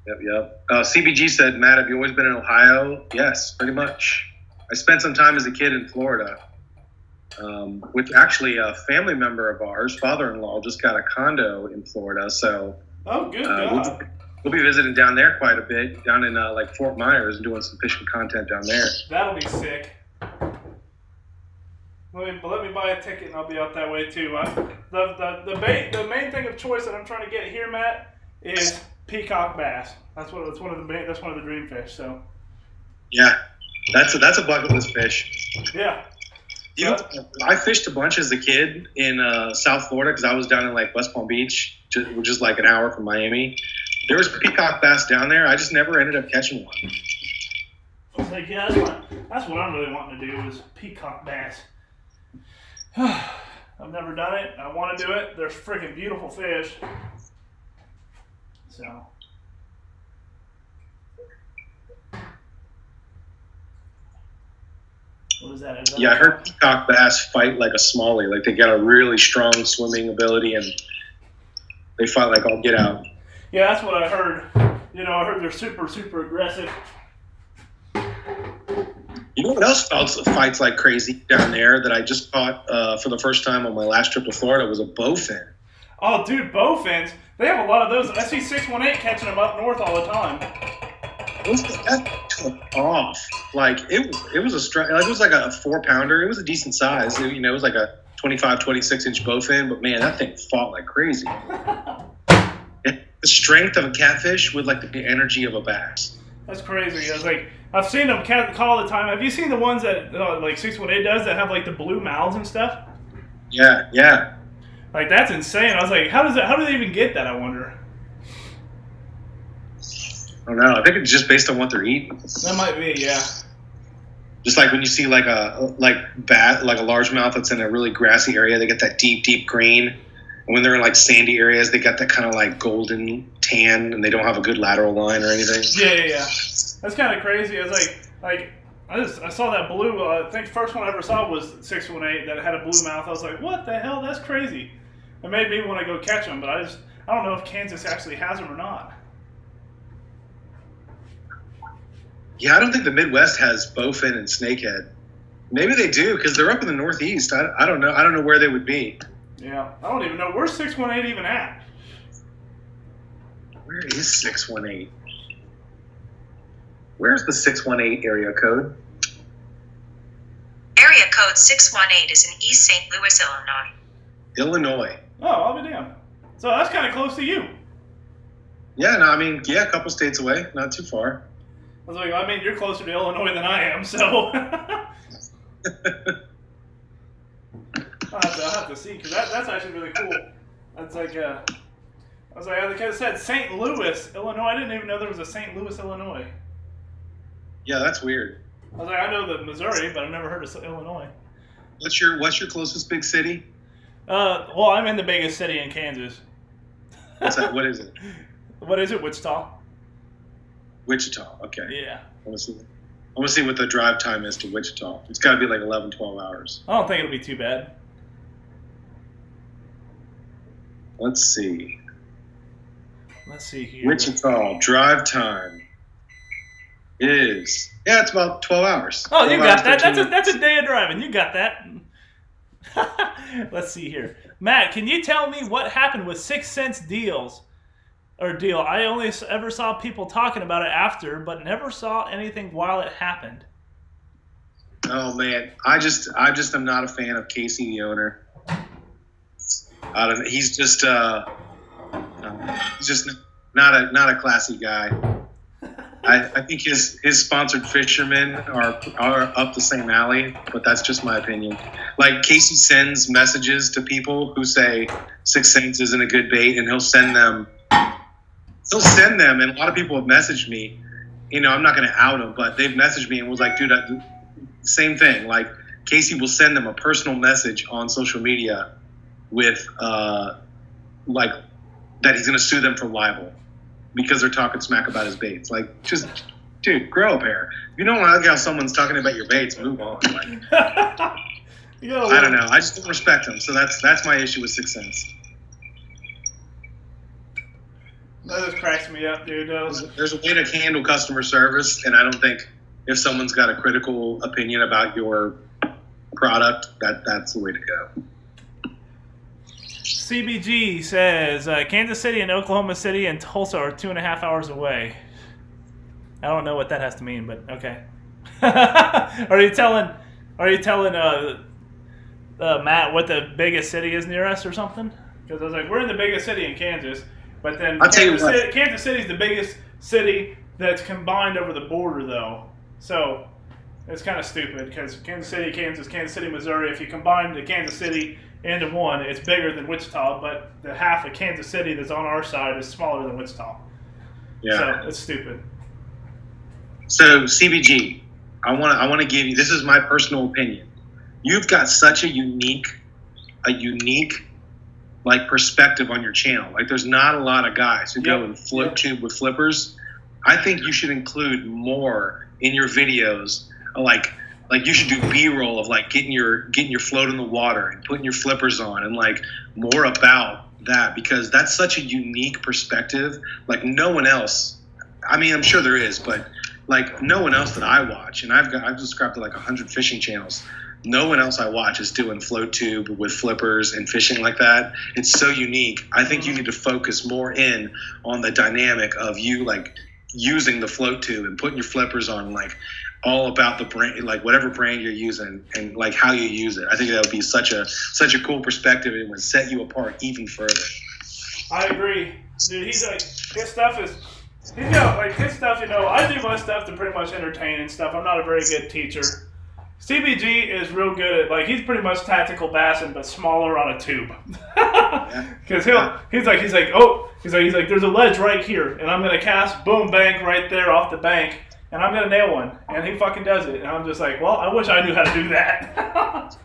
B: Yep. CBG said, Matt, have you always been in Ohio? Yes, pretty much. I spent some time as a kid in Florida, with actually a family member of ours, father-in-law, just got a condo in Florida. So,
A: oh, good God.
B: We'll be visiting down there quite a bit, down in like Fort Myers, and doing some fishing content down there.
A: That'll be sick. Let me buy a ticket and I'll be out that way too. The main thing of choice that I'm trying to get here, Matt, is peacock bass. That's one of the dream fish. So. Yeah,
B: that's a bucket list fish.
A: Yeah.
B: I fished a bunch as a kid in South Florida because I was down in like West Palm Beach, which is like an hour from Miami. There was peacock bass down there. I just never ended up catching one.
A: I was like, yeah, that's what I'm really wanting to do is peacock bass. I've never done it. I want to do it. They're freaking beautiful fish. So. What is that?
B: Yeah, I heard peacock bass fight like a smallie. Like they got a really strong swimming ability and they fight like all get out.
A: Yeah, that's what I heard. You know, I heard they're super, super aggressive.
B: You know what else fights like crazy down there that I just caught for the first time on my last trip to Florida was a bowfin.
A: Oh, dude, bowfins. They have a lot of those. I see 618 catching them up north all the time.
B: That took off. Like, it was it was like a 4-pounder. It was a decent size. It was like a 25, 26-inch bowfin. But, man, that thing fought like crazy. The strength of a catfish with, like, the energy of a bass.
A: That's crazy. I was like, I've seen them call all the time. Have you seen the ones that like 618 does that have like the blue mouths and stuff?
B: Yeah.
A: Like that's insane. I was like, how do they even get that? I wonder.
B: I don't know. I think it's just based on what they're eating.
A: That might be, yeah.
B: Just like when you see like a largemouth that's in a really grassy area, they get that deep green. And when they're in like sandy areas, they got that kind of like golden tan, and they don't have a good lateral line or anything.
A: Yeah. That's kind of crazy. I was like I saw that blue. I think the first one I ever saw was 618 that had a blue mouth. I was like, what the hell? That's crazy. It made me want to go catch them, but I don't know if Kansas actually has them or not.
B: Yeah, I don't think the Midwest has bowfin and snakehead. Maybe they do because they're up in the Northeast. I don't know. I don't know where they would be.
A: Yeah, I don't even know. Where's 618 even at?
B: Where is 618? Where's the 618 area code?
C: Area code 618 is in East St. Louis,
B: Illinois.
A: Oh, I'll be damned. So that's kind of close to you.
B: Yeah, no, I mean, a couple states away, not too far.
A: I was like, I mean, you're closer to Illinois than I am, so. I'll have to see, because that's actually really cool. That's like, I was like, like I said, St. Louis, Illinois. I didn't even know there was a St. Louis, Illinois.
B: Yeah, that's weird.
A: I was like, I know the Missouri, but I've never heard of Illinois.
B: What's your closest big city?
A: Well, I'm in the biggest city in Kansas.
B: What's that? What is it?
A: What is it? Wichita.
B: Wichita. Okay.
A: Yeah.
B: I want to see what the drive time is to Wichita. It's got to be like 11, 12 hours.
A: I don't think it'll be too bad.
B: Let's see.
A: Let's see here.
B: Wichita drive time is it's about 12 hours.
A: Oh, you got that. That's a day of driving. You got that. Let's see here. Matt, can you tell me what happened with 6 Cents deals? Or deal. I only ever saw people talking about it after, but never saw anything while it happened.
B: Oh man, I just am not a fan of Casey, the owner. He's just not a classy guy. I think his sponsored fishermen are up the same alley, but that's just my opinion. Like Casey sends messages to people who say 6 Cents isn't a good bait, and he'll send them, and a lot of people have messaged me. You know, I'm not going to out them, but they've messaged me and was like, dude, same thing. Like Casey will send them a personal message on social media with like that he's going to sue them for libel because they're talking smack about his baits. Like, just, dude, grow a pair. If you don't like how someone's talking about your baits, move on. Like, I don't know. I just don't respect them. So that's my issue with 6 Cents.
A: That just cracks me up, dude.
B: There's a way to handle customer service, and I don't think if someone's got a critical opinion about your product, that's the way to go.
A: CBG says Kansas City and Oklahoma City and Tulsa are 2.5 hours away. I don't know what that has to mean, but okay. Are you telling Matt what the biggest city is near us or something? Because I was like, we're in the biggest city in Kansas, but then Kansas City's the biggest city that's combined over the border, though. So it's kind of stupid because Kansas City, Kansas, Kansas City, Missouri. If you combine the Kansas City into one, it's bigger than Wichita, but the half of Kansas City that's on our side is smaller than Wichita. Yeah. So it's stupid.
B: So CBG, I want to give you, this is my personal opinion. You've got such a unique like perspective on your channel. Like there's not a lot of guys who go and flip tube with flippers. I think you should include more in your videos. Like you should do B-roll of like getting your float in the water and putting your flippers on and like more about that, because that's such a unique perspective. Like no one else, I mean, I'm sure there is, but like no one else that I watch, and I've subscribed to like 100 fishing channels. No one else I watch is doing float tube with flippers and fishing like that. It's so unique. I think you need to focus more in on the dynamic of you like using the float tube and putting your flippers on, like all about the brand, like whatever brand you're using and like how you use it. I think that would be such a cool perspective. It would set you apart even further.
A: I agree, dude. He's like, his stuff is, you know, like his stuff. You know, I do my stuff to pretty much entertain and stuff. I'm not a very good teacher. CBG is real good at, like, he's pretty much tactical bassing, but smaller on a tube. Because he's like, there's a ledge right here, and I'm gonna cast boom bank right there off the bank, and I'm gonna nail one, and he fucking does it, and I'm just like, well, I wish I knew how to do that.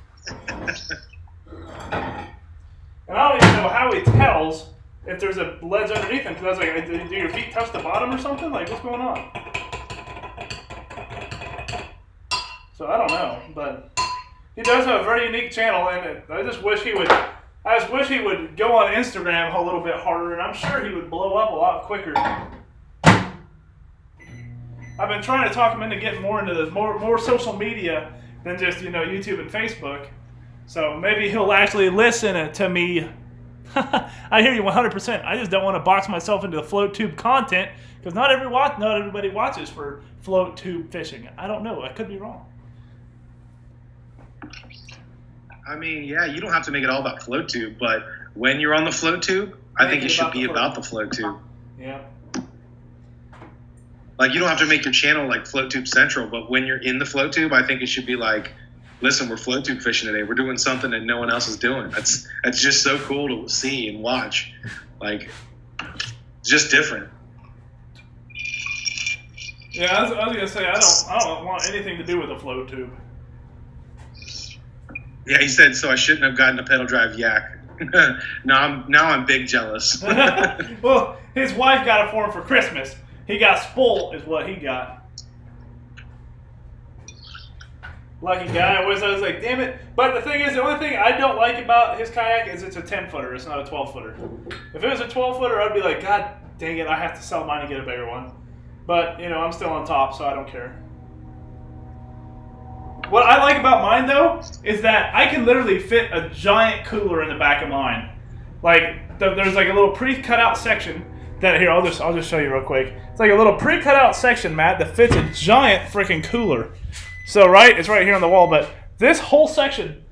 A: And I don't even know how he tells if there's a ledge underneath him, because I was like, do your feet touch the bottom or something? Like, what's going on? So I don't know, but he does have a very unique channel, and I just wish he would go on Instagram a little bit harder, and I'm sure he would blow up a lot quicker. I've been trying to talk him into getting more into this, more social media than just, you know, YouTube and Facebook. So maybe he'll actually listen to me. I hear you 100%. I just don't want to box myself into the float tube content because not everybody watches for float tube fishing. I don't know. I could be wrong.
B: I mean, yeah, you don't have to make it all about float tube, but when you're on the float tube, I think it should be about the float tube.
A: Yeah.
B: Like, you don't have to make your channel like Float Tube Central, but when you're in the float tube, I think it should be like, listen, we're float tube fishing today. We're doing something that no one else is doing. That's just so cool to see and watch. Like, it's just different.
A: Yeah, I was gonna say I don't want anything to do with a float tube.
B: Yeah, he said, so I shouldn't have gotten a pedal drive yak. Now I'm big jealous.
A: Well, his wife got it for him for Christmas. He got spoiled is what he got. Lucky guy. I was like, damn it. But the thing is, the only thing I don't like about his kayak is it's a 10-footer. It's not a 12-footer. If it was a 12-footer, I'd be like, God dang it, I have to sell mine and get a bigger one. But, you know, I'm still on top, so I don't care. What I like about mine though is that I can literally fit a giant cooler in the back of mine. Like there's like a little pre-cut out section that here I'll just show you real quick. It's like a little pre-cut out section, Matt, that fits a giant freaking cooler. So right, it's right here on the wall, but this whole section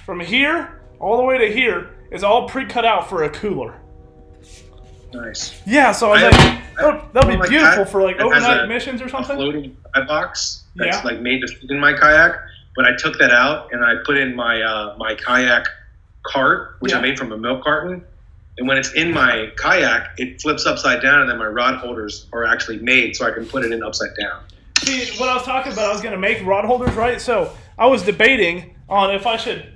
A: from here all the way to here is all pre-cut out for a cooler.
B: Nice.
A: Yeah, so I was like, that'll be beautiful for like overnight missions or something.
B: A floating box that's
A: Yeah.
B: like made to fit in my kayak, but I took that out and I put in my my kayak cart, which
A: Yeah.
B: I made from a milk carton. And when it's in my kayak, it flips upside down, and then my rod holders are actually made so I can put it in upside down.
A: See, what I was talking about, I was going to make rod holders, right? So I was debating on if I should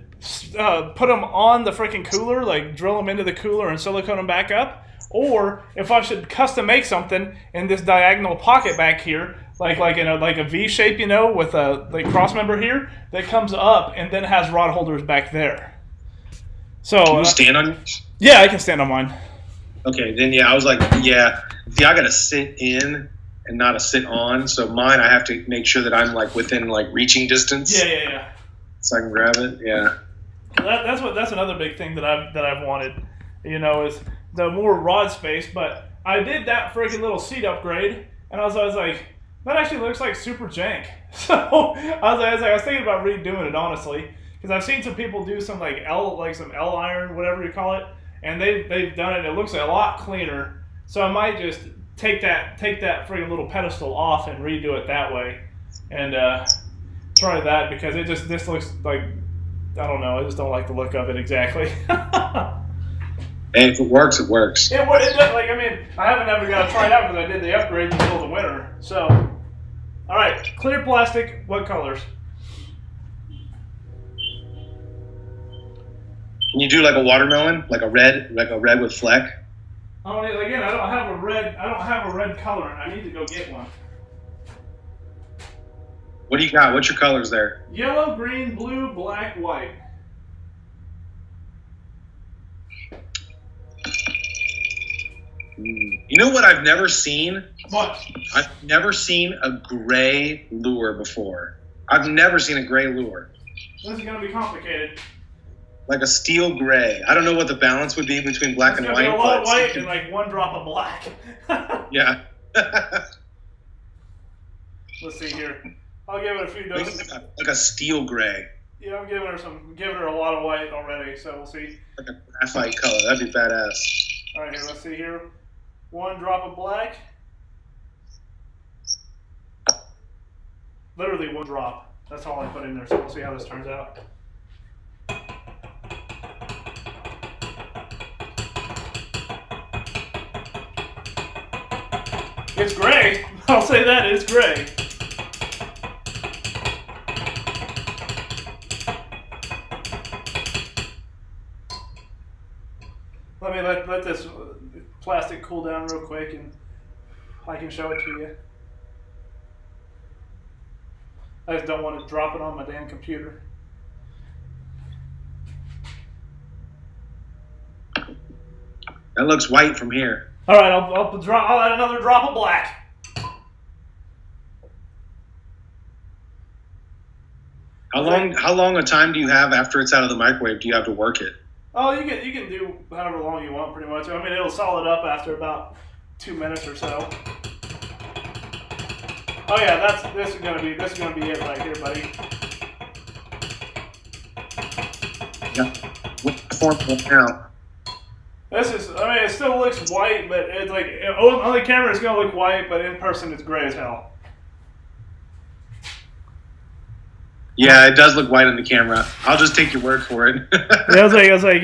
A: put them on the freaking cooler, like drill them into the cooler and silicone them back up, or if I should custom make something in this diagonal pocket back here, like in a V shape, you know, with a like cross member here that comes up and then has rod holders back there. So
B: Can you stand on?
A: yeah, I can stand on mine.
B: Okay, then yeah, I was like, yeah. See, I gotta sit in and not a sit on. So mine, I have to make sure that I'm like within like reaching distance.
A: Yeah.
B: So I can grab it. Yeah.
A: That's another big thing that I've wanted, you know, is the more rod space. But I did that freaking little seat upgrade, and I was like, that actually looks like super jank. So I was thinking about redoing it honestly, because I've seen some people do some some L iron, whatever you call it, and they've done it. It looks a lot cleaner. So I might just take that freaking little pedestal off and redo it that way, and try that, because this looks like, I don't know, I just don't like the look of it exactly.
B: And if it works, it works.
A: It does, like, I mean, I haven't ever got to try it out because I did the upgrade in the middle of the winter. So, all right, clear plastic. What colors?
B: Can you do like a watermelon, like a red with fleck?
A: I don't have a red color, and I need to go get one.
B: What do you got? What's your colors there?
A: Yellow, green, blue, black, white.
B: You know what I've never seen?
A: What?
B: I've never seen a gray lure before. I've never seen a gray lure.
A: This is gonna be complicated.
B: Like a steel gray. I don't know what the balance would be between black
A: It's
B: and
A: gonna
B: white.
A: be a lot of
B: but-
A: white and like one drop of black.
B: Yeah.
A: Let's see here. I'll give it a few doses.
B: like a steel gray.
A: Yeah, I'm giving her a lot of white already, so we'll see.
B: Like a graphite color. That'd be badass.
A: All right, here, let's see here. One drop of black. Literally one drop. That's all I put in there, so we'll see how this turns out. It's gray. I'll say that, it's gray. Let me let this plastic cool down real quick, and I can show it to you. I just don't want to drop it on my damn computer.
B: That looks white from here.
A: All right, I'll add another drop of black.
B: How long a time do you have after it's out of the microwave? Do you have to work it?
A: Oh, you can do however long you want, pretty much. I mean, it'll solid up after about 2 minutes or so. Oh yeah, this is gonna be it right here, buddy.
B: Yeah. What's the formula now?
A: It still looks white, but it's like on the camera it's gonna look white, but in person it's gray as hell.
B: Yeah, it does look white on the camera. I'll just take your word for it.
A: Yeah, I was like,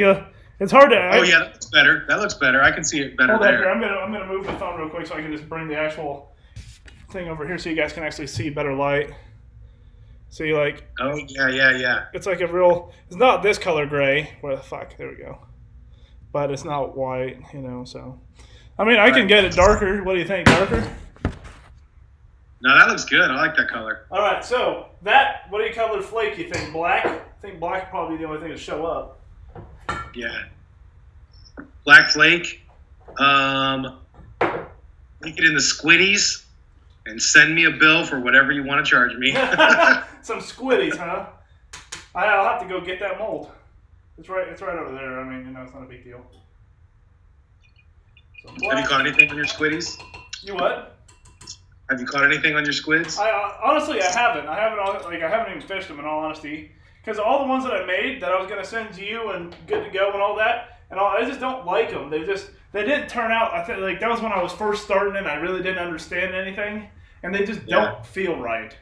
A: it's hard to.
B: Oh yeah, that looks better. That looks better. I can see it better
A: Hold on here.
B: there.
A: I'm gonna move the phone real quick so I can just bring the actual thing over here so you guys can actually see better light. See, like,
B: Oh yeah.
A: it's like a real. It's not this color gray. Where the fuck? There we go. But it's not white, you know. So, I mean, I can get it darker. What do you think? Darker?
B: No, that looks good. I like that color.
A: All right. So what do you color flake? You think black? I think black is probably the only thing to show up.
B: Yeah. Black flake. Make it in the squiddies, and send me a bill for whatever you want to charge me.
A: Some squiddies, huh? I'll have to go get that mold. It's right over there. I mean, it's not a big deal. So,
B: Have you caught anything on your squiddies?
A: You what?
B: Have you caught anything on your squids?
A: Honestly, I haven't. I haven't even fished them in all honesty. Because all the ones that I made that I was gonna send to you and good to go and all that, I just don't like them. They didn't turn out. I think like that was when I was first starting and I really didn't understand anything, and they just don't feel right.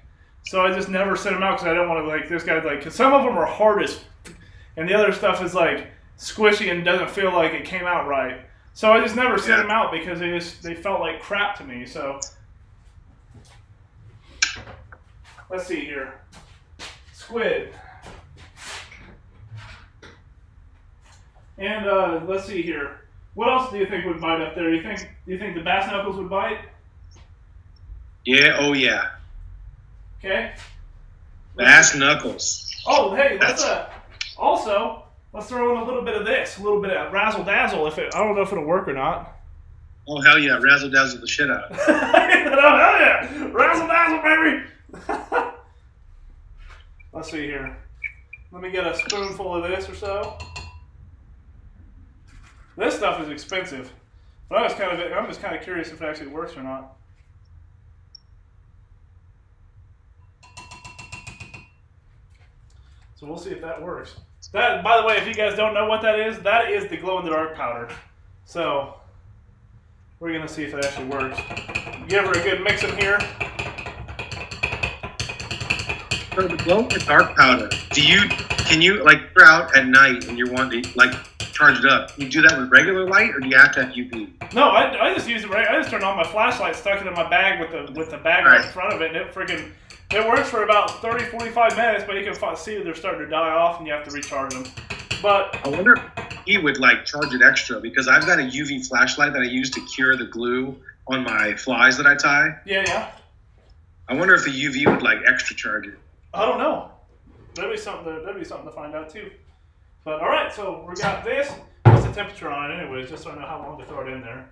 A: So I just never sent them out because I don't want to like this guy's like because some of them are hard as, and the other stuff is like squishy and doesn't feel like it came out right. So I just never sent them out because they felt like crap to me. So let's see here, squid. And let's see here. What else do you think would bite up there? Do you think the bass knuckles would bite?
B: Yeah. Oh yeah.
A: Okay.
B: Bass knuckles.
A: Oh hey, let's throw in a little bit of this, a little bit of razzle dazzle. I don't know if it'll work or not.
B: Oh hell yeah, razzle dazzle the shit out.
A: Oh hell yeah, razzle dazzle baby. Let's see here. Let me get a spoonful of this or so. This stuff is expensive, but I'm just kind of curious if it actually works or not. So we'll see if that works. That, by the way, if you guys don't know what that is the glow-in-the-dark powder. So we're gonna see if it actually works. Give her a good mix in here.
B: For the glow-in-the-dark powder, can you like you're out at night and you're wanting to like charge it up? You do that with regular light, or do you have to have UV?
A: No, I just use it. I just turned on my flashlight, stuck it in my bag with the bag right in front of it, and it works for about 30, 45 minutes. But you can see that they're starting to die off, and you have to recharge them. But
B: I wonder if he would like charge it extra because I've got a UV flashlight that I use to cure the glue on my flies that I tie.
A: Yeah.
B: I wonder if the UV would like extra charge it.
A: I don't know. That'd be something to find out too. But all right, so we got this. What's the temperature on it, anyways? Just so I know how long to throw it in there.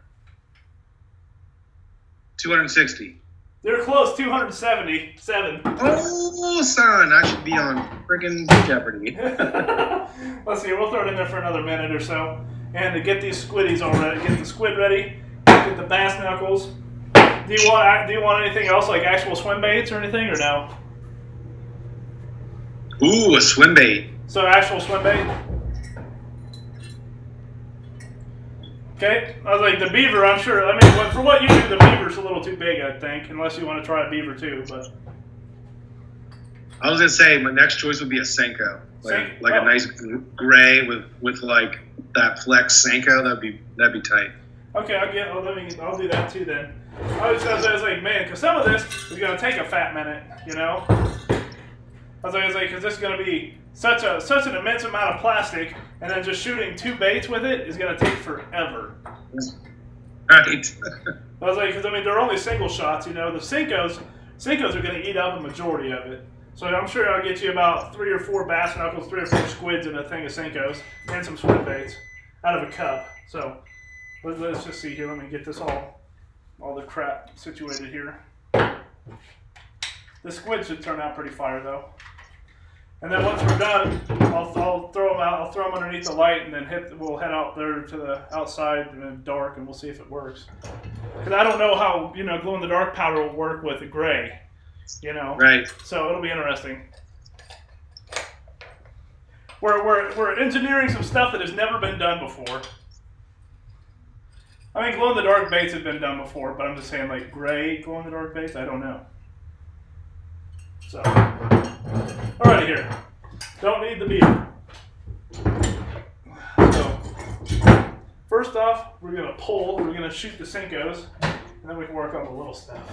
B: 260.
A: They're close. 277.
B: Oh, son, I should be on friggin' Jeopardy.
A: Let's see. We'll throw it in there for another minute or so, and to get these squiddies all ready, get the squid ready, get the bass knuckles. Do you want anything else like actual swim baits or anything, or no?
B: Ooh, a swim bait.
A: So actual swim bait. Okay, I was like the beaver. I'm sure. I mean, for what you do, the beaver's a little too big, I think. Unless you want to try a beaver too, but.
B: I was gonna say my next choice would be a Senko, like a nice gray with like that flex Senko. That'd be tight.
A: Okay, I'll do that too then. I was like, man, because some of this is gonna take a fat minute, I was like, because this is gonna be such an immense amount of plastic, and then just shooting 2 baits with it is gonna take forever.
B: Right.
A: I was like, because they're only single shots, The Senkos are gonna eat up a majority of it. So I'm sure I'll get you about 3 or 4 bass knuckles, 3 or 4 squids in a thing of Senkos, and some swim baits out of a cup. So let's just see here. Let me get this all the crap situated here. The squid should turn out pretty fire though. And then once we're done, I'll throw them out. I'll throw them underneath the light, and then we'll head out there to the outside in the dark, and we'll see if it works. Because I don't know how glow in the dark powder will work with the gray.
B: Right.
A: So it'll be interesting. We're engineering some stuff that has never been done before. I mean, glow in the dark baits have been done before, but I'm just saying like gray glow in the dark baits. I don't know. So, alrighty here. Don't need the beaver. So, first off, we're gonna shoot the Senkos, and then we can work on the little stuff.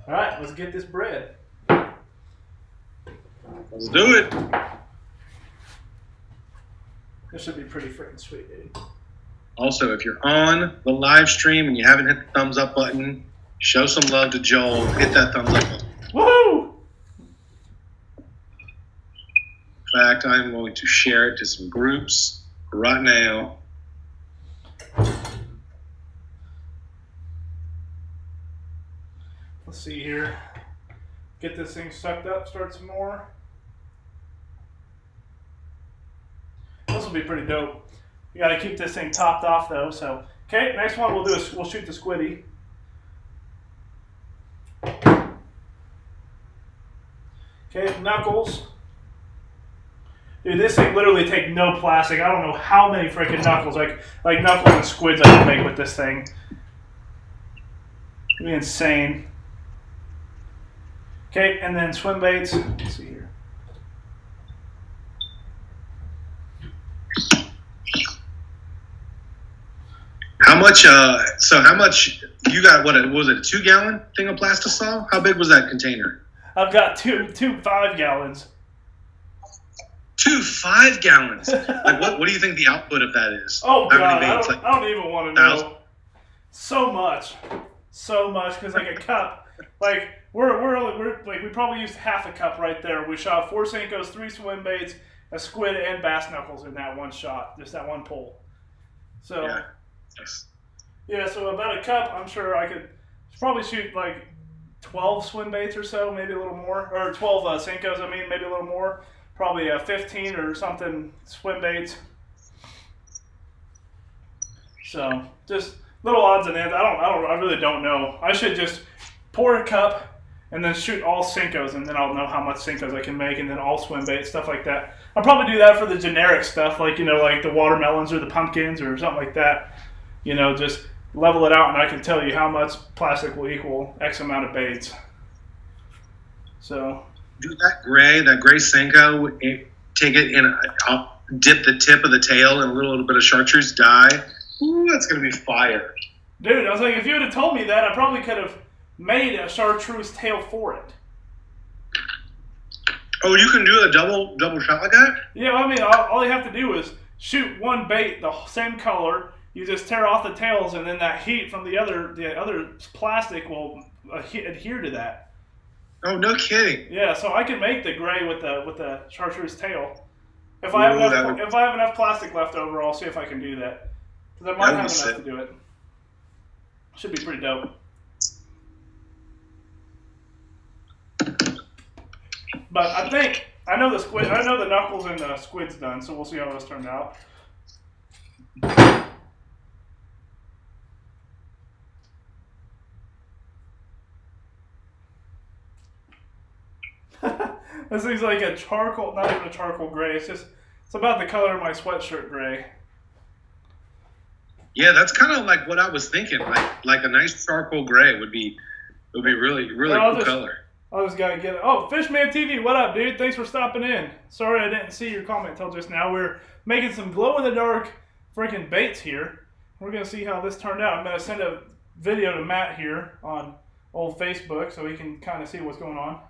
A: Alright, let's get this bread.
B: Let's do it.
A: This should be pretty freaking sweet, dude.
B: Also, if you're on the live stream and you haven't hit the thumbs up button, show some love to Joel. Hit that thumbs up button.
A: Woohoo!
B: In fact, I'm going to share it to some groups. right now.
A: Let's see here. Get this thing sucked up, start some more. This will be pretty dope. You got to keep this thing topped off though. So, okay, next one we'll do is we'll shoot the squiddy. Okay, knuckles. Dude, this thing literally take no plastic. I don't know how many freaking knuckles, like knuckles and squids I can make with this thing. It'd be insane. Okay, and then swim baits. Let's see here.
B: How much? How much you got? What was it? A 2-gallon thing of Plastisol? How big was that container?
A: I've got two 5 gallons.
B: 2 5-gallons. Like what do you think the output of that is?
A: Oh
B: How
A: god,
B: many baits?
A: I don't even want to know. So much, because like a cup, like we're like we probably used half a cup right there. We shot 4 Senkos, 3 swim baits, a squid, and bass knuckles in that one shot, just that one pull. So
B: Yeah. Yes.
A: yeah, so about a cup. I'm sure I could probably shoot like 12 swim baits or so, maybe a little more, or 12 Senkos. I mean, maybe a little more. Probably 15 or something swim baits. So just little odds and ends. I really don't know. I should just pour a cup and then shoot all Senkos, and then I'll know how much Senkos I can make, and then all swim baits, stuff like that. I'll probably do that for the generic stuff, like like the watermelons or the pumpkins or something like that. Just level it out, and I can tell you how much plastic will equal X amount of baits. So.
B: Do that gray Senko, take it in, I'll dip the tip of the tail in a little bit of chartreuse dye. Ooh, that's going to be fire.
A: Dude, I was like, if you would have told me that, I probably could have made a chartreuse tail for it.
B: Oh, you can do a double shot like that?
A: Yeah, I mean, all you have to do is shoot one bait the same color. You just tear off the tails, and then that heat from the other plastic will adhere to that.
B: Oh, no kidding.
A: Yeah, so I can make the gray with the chartreuse tail. If I have enough plastic left over, I'll see if I can do that. Because I might have enough to do it. Should be pretty dope. But I know the knuckles and the squid's done, so we'll see how this turned out. This thing's like a charcoal, not even a charcoal gray. It's about the color of my sweatshirt gray.
B: Yeah, that's kind of like what I was thinking. Like a nice charcoal gray would be really cool color.
A: I just gotta get it. Oh, Fishman TV, what up, dude? Thanks for stopping in. Sorry I didn't see your comment till just now. We're making some glow in the dark freaking baits here. We're gonna see how this turned out. I'm gonna send a video to Matt here on old Facebook so he can kind of see what's going on.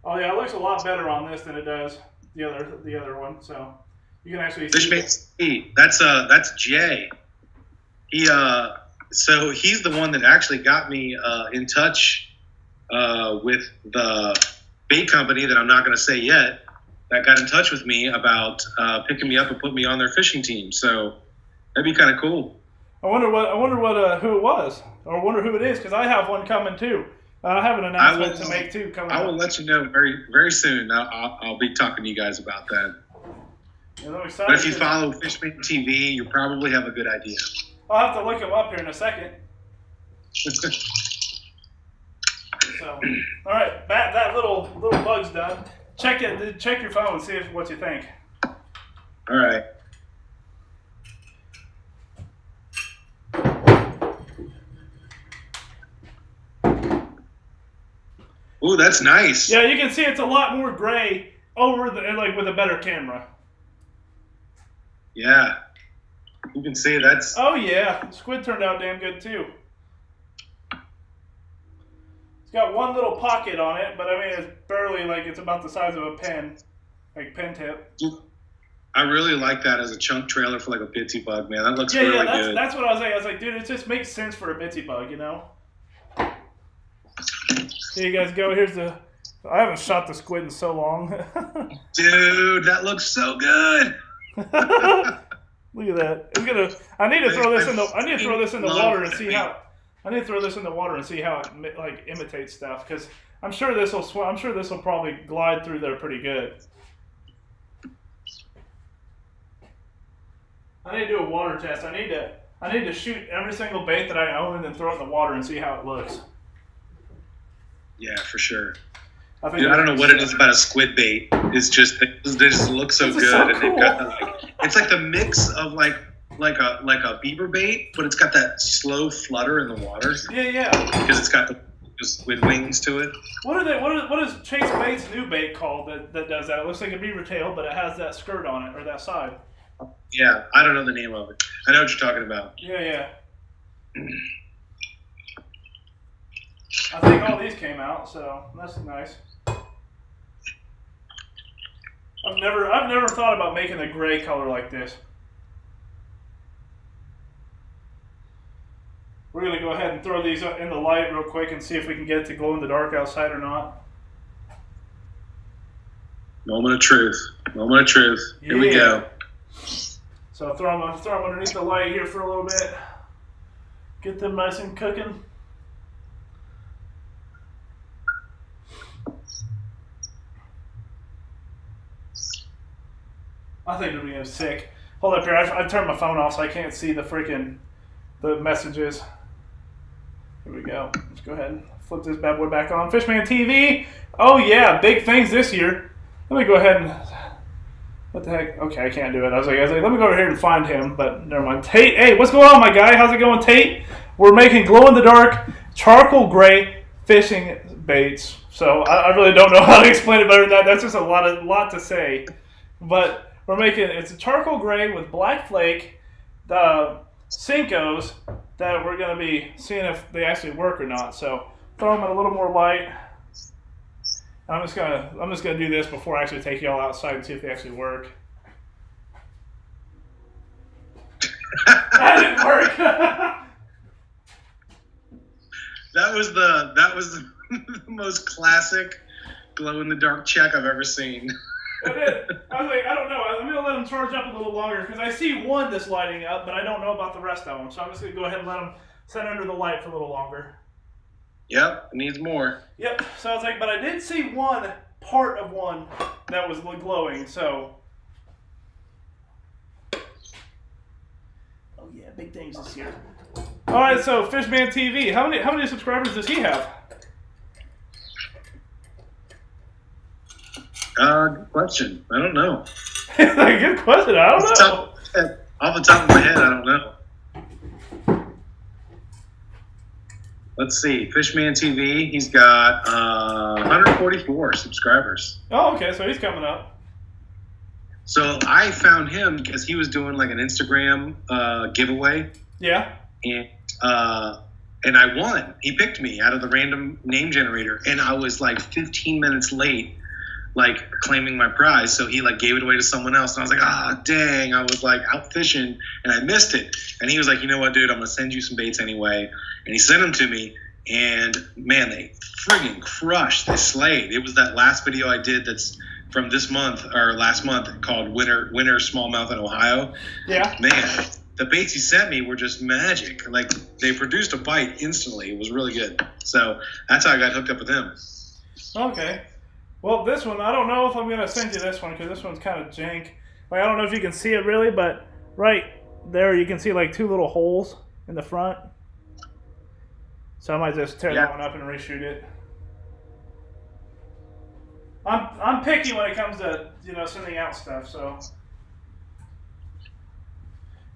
A: Oh yeah, it looks a lot better on this than it does the other one. So you can actually see.
B: That's Jay. So he's the one that actually got me in touch with the bait company that I'm not going to say yet. That got in touch with me about picking me up and putting me on their fishing team. So that'd be kind of cool.
A: I wonder who it was, or I wonder who it is, because I have one coming too. I have an announcement to make too. Coming.
B: I will let you know very very soon. I'll be talking to you guys about that.
A: And I'm excited.
B: But if you follow Fishman TV, you probably have a good idea.
A: I'll have to look him up here in a second. So, all right, that little bug's done. Check your phone and see what you think.
B: All right. Ooh, that's nice.
A: Yeah, you can see it's a lot more gray with a better camera.
B: Yeah. You can see that's...
A: Oh, yeah. Squid turned out damn good, too. It's got one little pocket on it, but I mean, it's barely, it's about the size of a pen. Like, pen tip.
B: I really like that as a chunk trailer for, a bitsy bug, man. That looks really good.
A: That's what I was saying. I was like, dude, it just makes sense for a bitsy bug, you know? Here you guys go. Here's I haven't shot the squid in so long.
B: Dude, that looks so good.
A: Look at that. I need to throw this in the. I need to throw this in the water and see how. I need to throw this in the water and see how it like imitates stuff because I'm sure this will swim. I'm sure this will probably glide through there pretty good. I need to do a water test. I need to shoot every single bait that I own and then throw it in the water and see how it looks.
B: Yeah, for sure.
A: Dude,
B: I don't know what it is about a squid bait. It's just they just look so good,
A: so
B: and
A: cool.
B: they've got it's like the mix of like a beaver bait, but it's got that slow flutter in the water.
A: Yeah.
B: Because it's got the squid wings to it.
A: What is Chase Bait's new bait called that does that? It looks like a beaver tail, but it has that skirt on it or that side.
B: Yeah, I don't know the name of it. I know what you're talking about.
A: Yeah. I think all these came out, so that's nice. I've never thought about making a gray color like this. We're gonna go ahead and throw these in the light real quick and see if we can get it to glow in the dark outside or not.
B: Moment of truth. Here we go.
A: So throw them underneath the light here for a little bit. Get them nice and cooking. I think it'll be sick. Hold up here. I turned my phone off so I can't see the messages. Here we go. Let's go ahead and flip this bad boy back on. Fishman TV. Oh yeah, big things this year. Let me go ahead and. What the heck? Okay, I can't do it. I was like, let me go over here and find him, but never mind. Tate, hey, what's going on, my guy? How's it going, Tate? We're making glow-in-the-dark charcoal gray fishing baits. So I really don't know how to explain it better than that. That's just a lot to say. But it's a charcoal gray with black flake, the Senkos that we're going to be seeing if they actually work or not. So throw them in a little more light. I'm just gonna do this before I actually take y'all outside and see if they actually work. That didn't work.
B: That was the most classic glow in the dark check I've ever seen.
A: I was like, I don't know. I'm gonna let them charge up a little longer because I see one that's lighting up, but I don't know about the rest of them. So I'm just gonna go ahead and let them sit under the light for a little longer.
B: Yep, it needs more.
A: Yep. So I was like, but I did see one part of one that was glowing. So. Oh yeah, big things this year. All right, so Fishman TV. How many subscribers does he have?
B: Good question. I don't know.
A: Good question. I don't know.
B: Off the top of my head, I don't know. Let's see. Fishman TV, he's got 144 subscribers.
A: Oh, okay. So he's coming up.
B: So I found him because he was doing like an Instagram giveaway.
A: Yeah.
B: And I won. He picked me out of the random name generator. And I was like 15 minutes late, like claiming my prize. So he like gave it away to someone else. And I was like, dang. I was like out fishing and I missed it. And he was like, you know what, dude, I'm going to send you some baits anyway. And he sent them to me, and man, they friggin' crushed. They slayed. It was that last video I did that's from this month or last month called Winter Smallmouth in Ohio.
A: Yeah.
B: Man, the baits he sent me were just magic. Like they produced a bite instantly. It was really good. So that's how I got hooked up with him.
A: Okay. Well, this one, I don't know if I'm gonna send you this one because this one's kind of jank. Like I don't know if you can see it really, but right there you can see like two little holes in the front. So I might just tear that one up and reshoot it. I'm picky when it comes to sending out stuff. So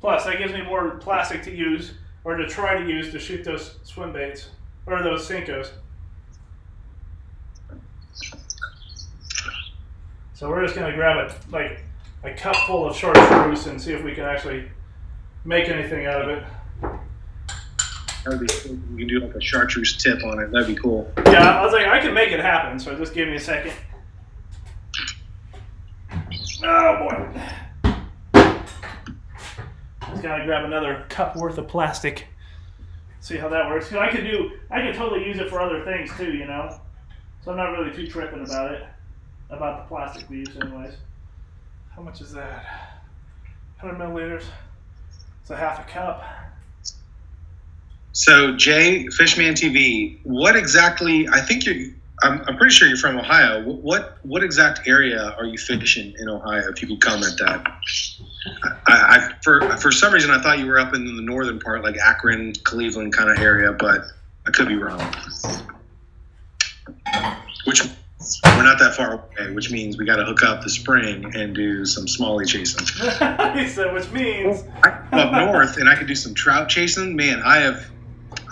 A: plus that gives me more plastic to use or to try to use to shoot those swim baits or those Senkos. So we're just gonna grab a cup full of chartreuse and see if we can actually make anything out of it.
B: That would be cool. You can do like a chartreuse tip on it. That'd be cool.
A: Yeah, I was like, I can make it happen, so just give me a second. Oh boy. Just gotta grab another cup worth of plastic. See how that works. I could totally use it for other things too, So I'm not really too tripping about it, about the plastic we use anyways. How much is that? 100 milliliters. It's a half a cup.
B: So Jay, Fishman TV, what exactly? I think I'm pretty sure you're from Ohio. What exact area are you fishing in Ohio? If you could comment that. For some reason I thought you were up in the northern part, like Akron, Cleveland kind of area, but I could be wrong. Which we're not that far away, which means we got to hook up the spring and do some smallie chasing.
A: He said, which means
B: I'm up north and I could do some trout chasing. Man, I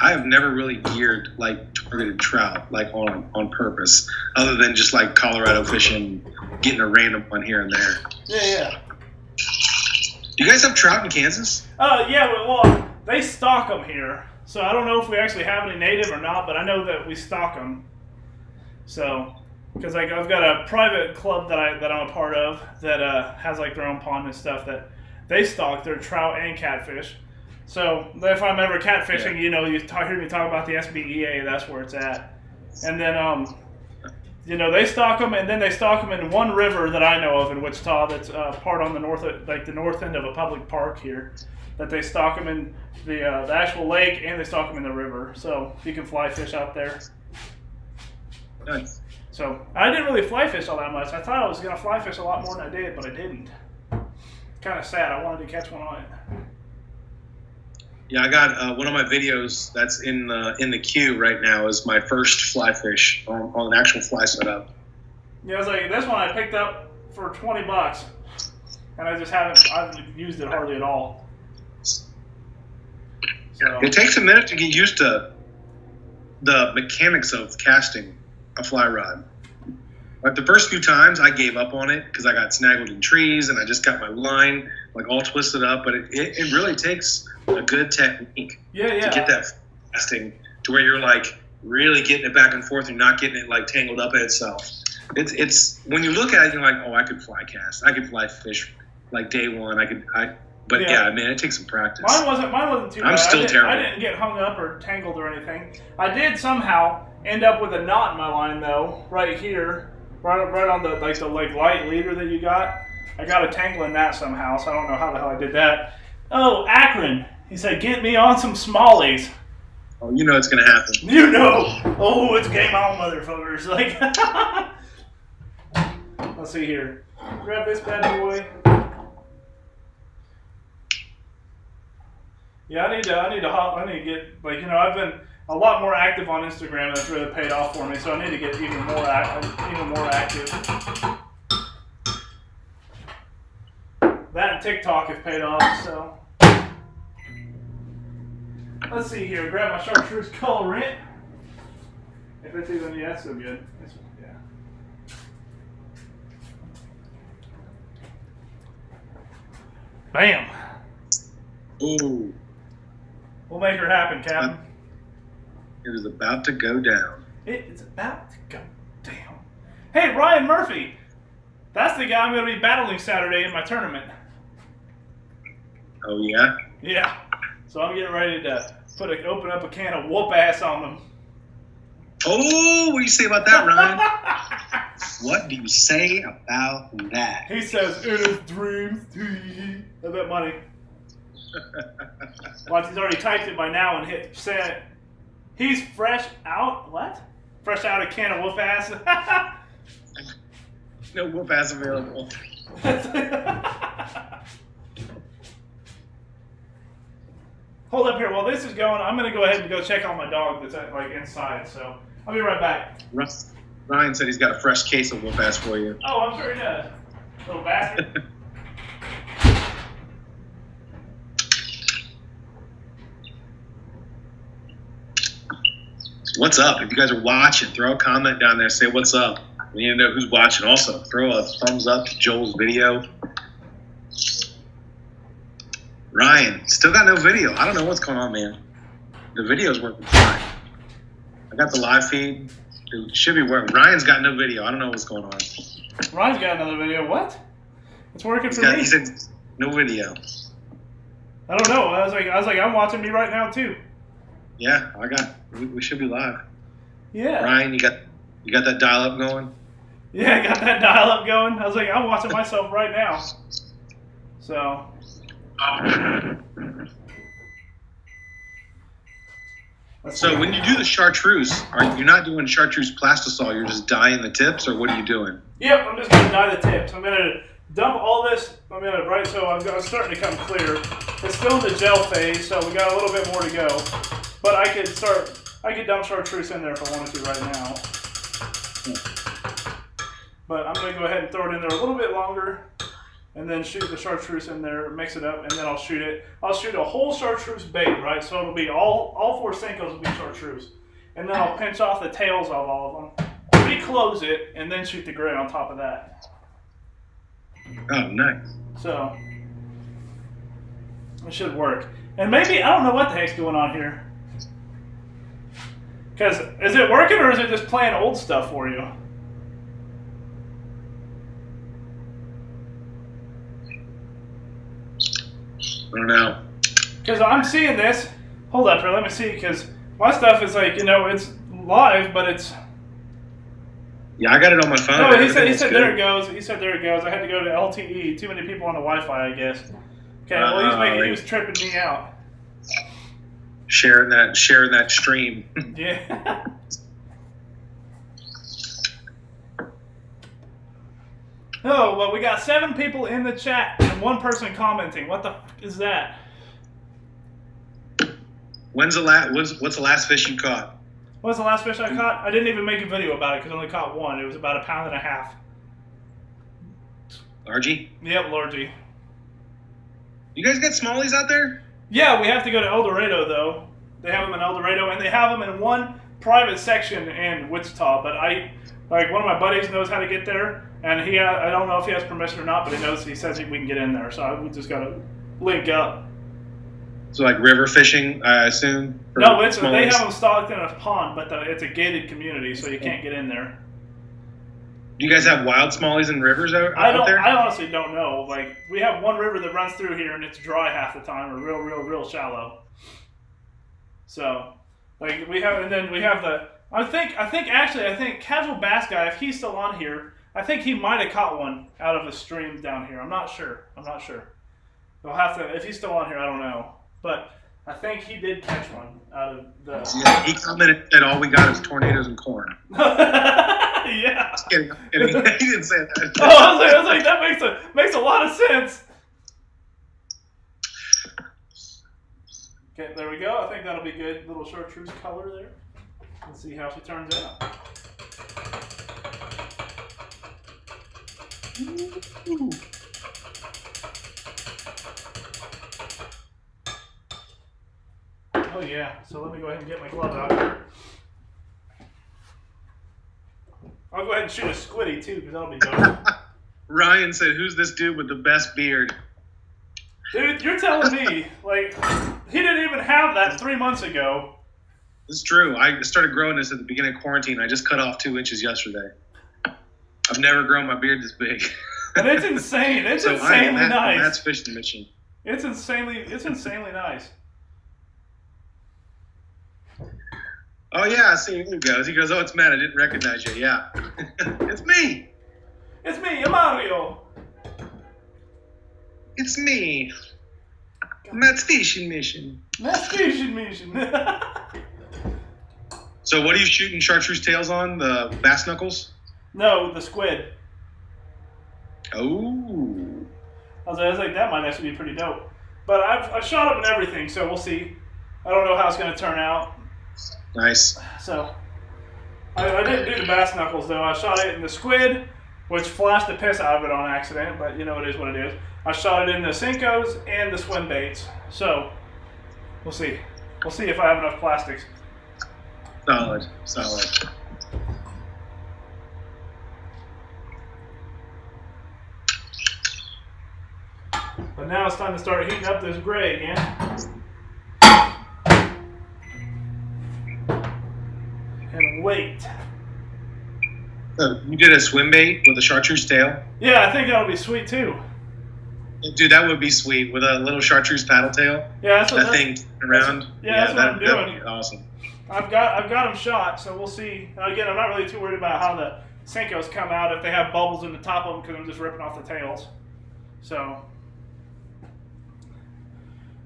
B: have never really geared like targeted trout like on purpose, other than just like Colorado fishing, getting a random one here and there.
A: Yeah.
B: Do you guys have trout in Kansas?
A: Yeah, well, they stock them here. So I don't know if we actually have any native or not, but I know that we stock them. So, because like I've got a private club that I'm a part of that has like their own pond and stuff that they stock their trout and catfish. So if I'm ever catfishing, you hear me talk about the SBEA, that's where it's at. And then, they stock them, and then they stock them in one river that I know of in Wichita that's part on the north, like the north end of a public park here, that they stock them in the actual lake, and they stock them in the river. So you can fly fish out there.
B: Nice.
A: So I didn't really fly fish all that much. I thought I was going to fly fish a lot more than I did, but I didn't. Kind of sad. I wanted to catch one on it.
B: Yeah, I got one of my videos that's in the queue right now is my first fly fish on an actual fly setup.
A: Yeah, I was like, this one I picked up for $20, and I just I've used it hardly at all. So
B: It takes a minute to get used to the mechanics of casting a fly rod. Like the first few times, I gave up on it because I got snaggled in trees and I just got my line like all twisted up. But it really takes a good technique to get that casting to where you're like really getting it back and forth and not getting it like tangled up in itself. It's when you look at it, you're like, oh, I could fly cast, I could fly fish like day one. But man, it takes some practice.
A: Mine wasn't too bad.
B: I'm still terrible.
A: I didn't get hung up or tangled or anything. I did somehow end up with a knot in my line though, right here, right on the light leader that you got. I got a tangle in that somehow, so I don't know how the hell I did that. Oh, Akron. He said, get me on some smallies.
B: Oh, you know it's gonna happen.
A: You know. Oh, it's game on, motherfuckers. Like, let's see here. Grab this bad boy. Yeah, I need to get, like, I've been a lot more active on Instagram, and it's really paid off for me, so I need to get even more active. That and TikTok have paid off, so. Let's see here, grab my chartreuse colorant. If it's even, that's so good. Yeah. Bam.
B: Ooh.
A: We'll make her happen, Captain.
B: It is about to go down.
A: It is about to go down. Hey, Ryan Murphy. That's the guy I'm going to be battling Saturday in my tournament.
B: Oh, yeah?
A: Yeah. So I'm getting ready to open up a can of whoop ass on them.
B: Oh, what do you say about that, Ryan? What do you say about that?
A: He says, in his dreams, I bet money. Watch, he's already typed it by now and hit send. He's fresh out, what? Fresh out a can of whoop ass?
B: No whoop ass available.
A: Hold up here. While this is going, I'm going to go ahead and go check on my dog that's inside. So I'll be right back.
B: Ryan said he's got a fresh case of whoop ass for you.
A: Oh, I'm sure he does. Little bastard.
B: What's up? If you guys are watching, throw a comment down there. Say what's up. We need to know who's watching. Also, throw a thumbs up to Joel's video. Ryan, still got no video. I don't know what's going on, man. The video's working fine. I got the live feed. It should be working. Ryan's got no video. I don't know what's going on.
A: Ryan's got another video. What? It's working for me.
B: He said no video.
A: I don't know. I was like, I'm watching me right now too.
B: Yeah, we should be live.
A: Yeah.
B: Ryan, you got You got that dial up going?
A: Yeah, I got that dial up going. I was like, I'm watching myself right now. So.
B: So when you do the chartreuse, you're not doing chartreuse plastisol, you're just dyeing the tips, or what are you doing?
A: Yep, I'm just gonna dye the tips. I'm gonna dump all this. I'm gonna so I'm starting to come clear. It's still in the gel phase, so we got a little bit more to go. But I could dump chartreuse in there if I wanted to right now. But I'm gonna go ahead and throw it in there a little bit longer, and then shoot the chartreuse in there, mix it up, and then I'll shoot it. I'll shoot a whole chartreuse bait, right? So it'll be all 4 Senkos will be chartreuse, and then I'll pinch off the tails of all of them, reclose it, and then shoot the gray on top of that.
B: Oh, nice.
A: So it should work. And maybe I don't know what the heck's going on here. Because is it working or is it just playing old stuff for you?
B: I don't know.
A: Because I'm seeing this. Hold up here, let me see. Because my stuff is like, it's live, but it's.
B: Yeah, I got it on my phone.
A: No, he said there it goes. He said there it goes. I had to go to LTE. Too many people on the Wi-Fi, I guess. Okay, well he was tripping me out.
B: Sharing that stream.
A: Yeah. Oh, well, we got 7 people in the chat and 1 person commenting. What the f is that?
B: What's the last fish you caught?
A: What's the last fish I caught? I didn't even make a video about it because I only caught 1. It was about 1.5 pounds.
B: Largy?
A: Yep, largy.
B: You guys got smallies out there?
A: Yeah, we have to go to El Dorado, though. They have them in El Dorado, and they have them in one private section in Wichita. But one of my buddies knows how to get there, and I don't know if he has permission or not, but he says we can get in there. So we just got to link up.
B: So like river fishing, I assume?
A: No, they have them stocked in a pond, but it's a gated community, so you can't get in there.
B: Do you guys have wild smallies in rivers out there?
A: I honestly don't know. Like, we have one river that runs through here, and it's dry half the time, or real shallow. So, like, we have the. I think Casual Bass Guy, if he's still on here, I think he might have caught one out of the stream down here. I'm not sure. We'll have to. If he's still on here, I don't know. But I think he did catch one out of the.
B: Yeah, he commented that all we got is tornadoes and corn.
A: Yeah.
B: Just kidding. He didn't say that.
A: Oh, I was like, that makes a lot of sense. Okay, there we go. I think that'll be good. Little chartreuse color there. Let's see how she turns out. Ooh. Oh yeah. So let me go ahead and get my glove out here. I'll go ahead and shoot a squiddy too, because that'll be dope.
B: Ryan said, "Who's this dude with the best beard?"
A: Dude, you're telling me, like, he didn't even have that 3 months ago.
B: It's true. I started growing this at the beginning of quarantine. I just cut off 2 inches yesterday. I've never grown my beard this big.
A: And it's insane. It's insanely nice.
B: That's fishing mission.
A: It's insanely nice.
B: Oh yeah, I see who he goes. He goes, "Oh, it's Matt. I didn't recognize you." Yeah, it's me.
A: It's me, Mario.
B: It's me. Matt's fishing mission.
A: Matt's fishing mission.
B: So, what are you shooting chartreuse tails on? The bass knuckles?
A: No, the squid.
B: Oh.
A: I was like, that might actually be pretty dope. But I've shot them and everything, so we'll see. I don't know how it's going to turn out.
B: Nice.
A: So, I didn't do the bass knuckles, though. I shot it in the squid, which flashed the piss out of it on accident, but it is what it is. I shot it in the Senkos and the swim baits. So, we'll see. We'll see if I have enough plastics.
B: Solid.
A: But now it's time to start heating up this gray again. And wait.
B: So you did a swim bait with a chartreuse tail?
A: Yeah, I think that'll be sweet too.
B: Dude, that would be sweet with a little chartreuse paddle tail.
A: Yeah, that's what
B: that thing around.
A: That's what I'm doing.
B: That'd be awesome.
A: I've got them shot, so we'll see. Again, I'm not really too worried about how the Senkos come out if they have bubbles in the top of them because I'm just ripping off the tails. So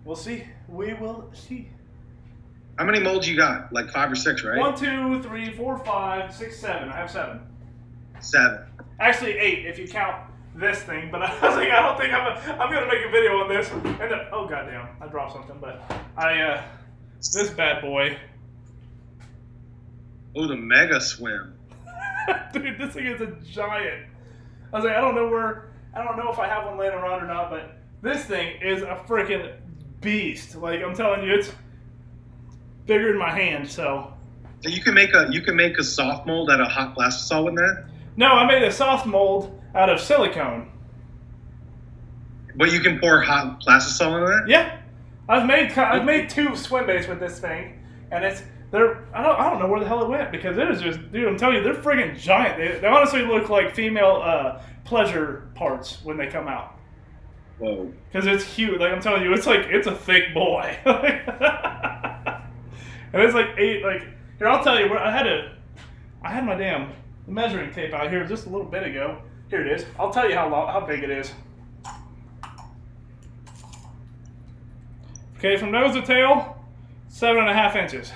A: we'll see. We will see.
B: How many molds you got? Like 5 or 6, right?
A: 1, 2, 3, 4, 5, 6, 7. I have 7.
B: 7.
A: Actually 8 if you count this thing. But I was like, I don't think I'm gonna make a video on this. And then, oh goddamn, I dropped something. But this bad boy.
B: Oh, the Mega Swim.
A: Dude, this thing is a giant. I was like, I don't know if I have one laying around or not, but this thing is a freaking beast. Like I'm telling you, it's bigger than my hand. So
B: You can make a soft mold out of hot plastisol with that.
A: no, I made a soft mold out of silicone.
B: But you can pour hot plastisol in that.
A: Yeah, I've made 2 swim baits with this thing, and I don't know where the hell it went because it is just, dude, I'm telling you, they're friggin' giant. They honestly look like female pleasure parts when they come out.
B: Whoa.
A: Because it's huge. Like I'm telling you, it's a thick boy. And it's like 8. Like here, I'll tell you where I had my damn measuring tape out here just a little bit ago. Here it is. I'll tell you how big it is. Okay, from nose to tail, 7.5 inches.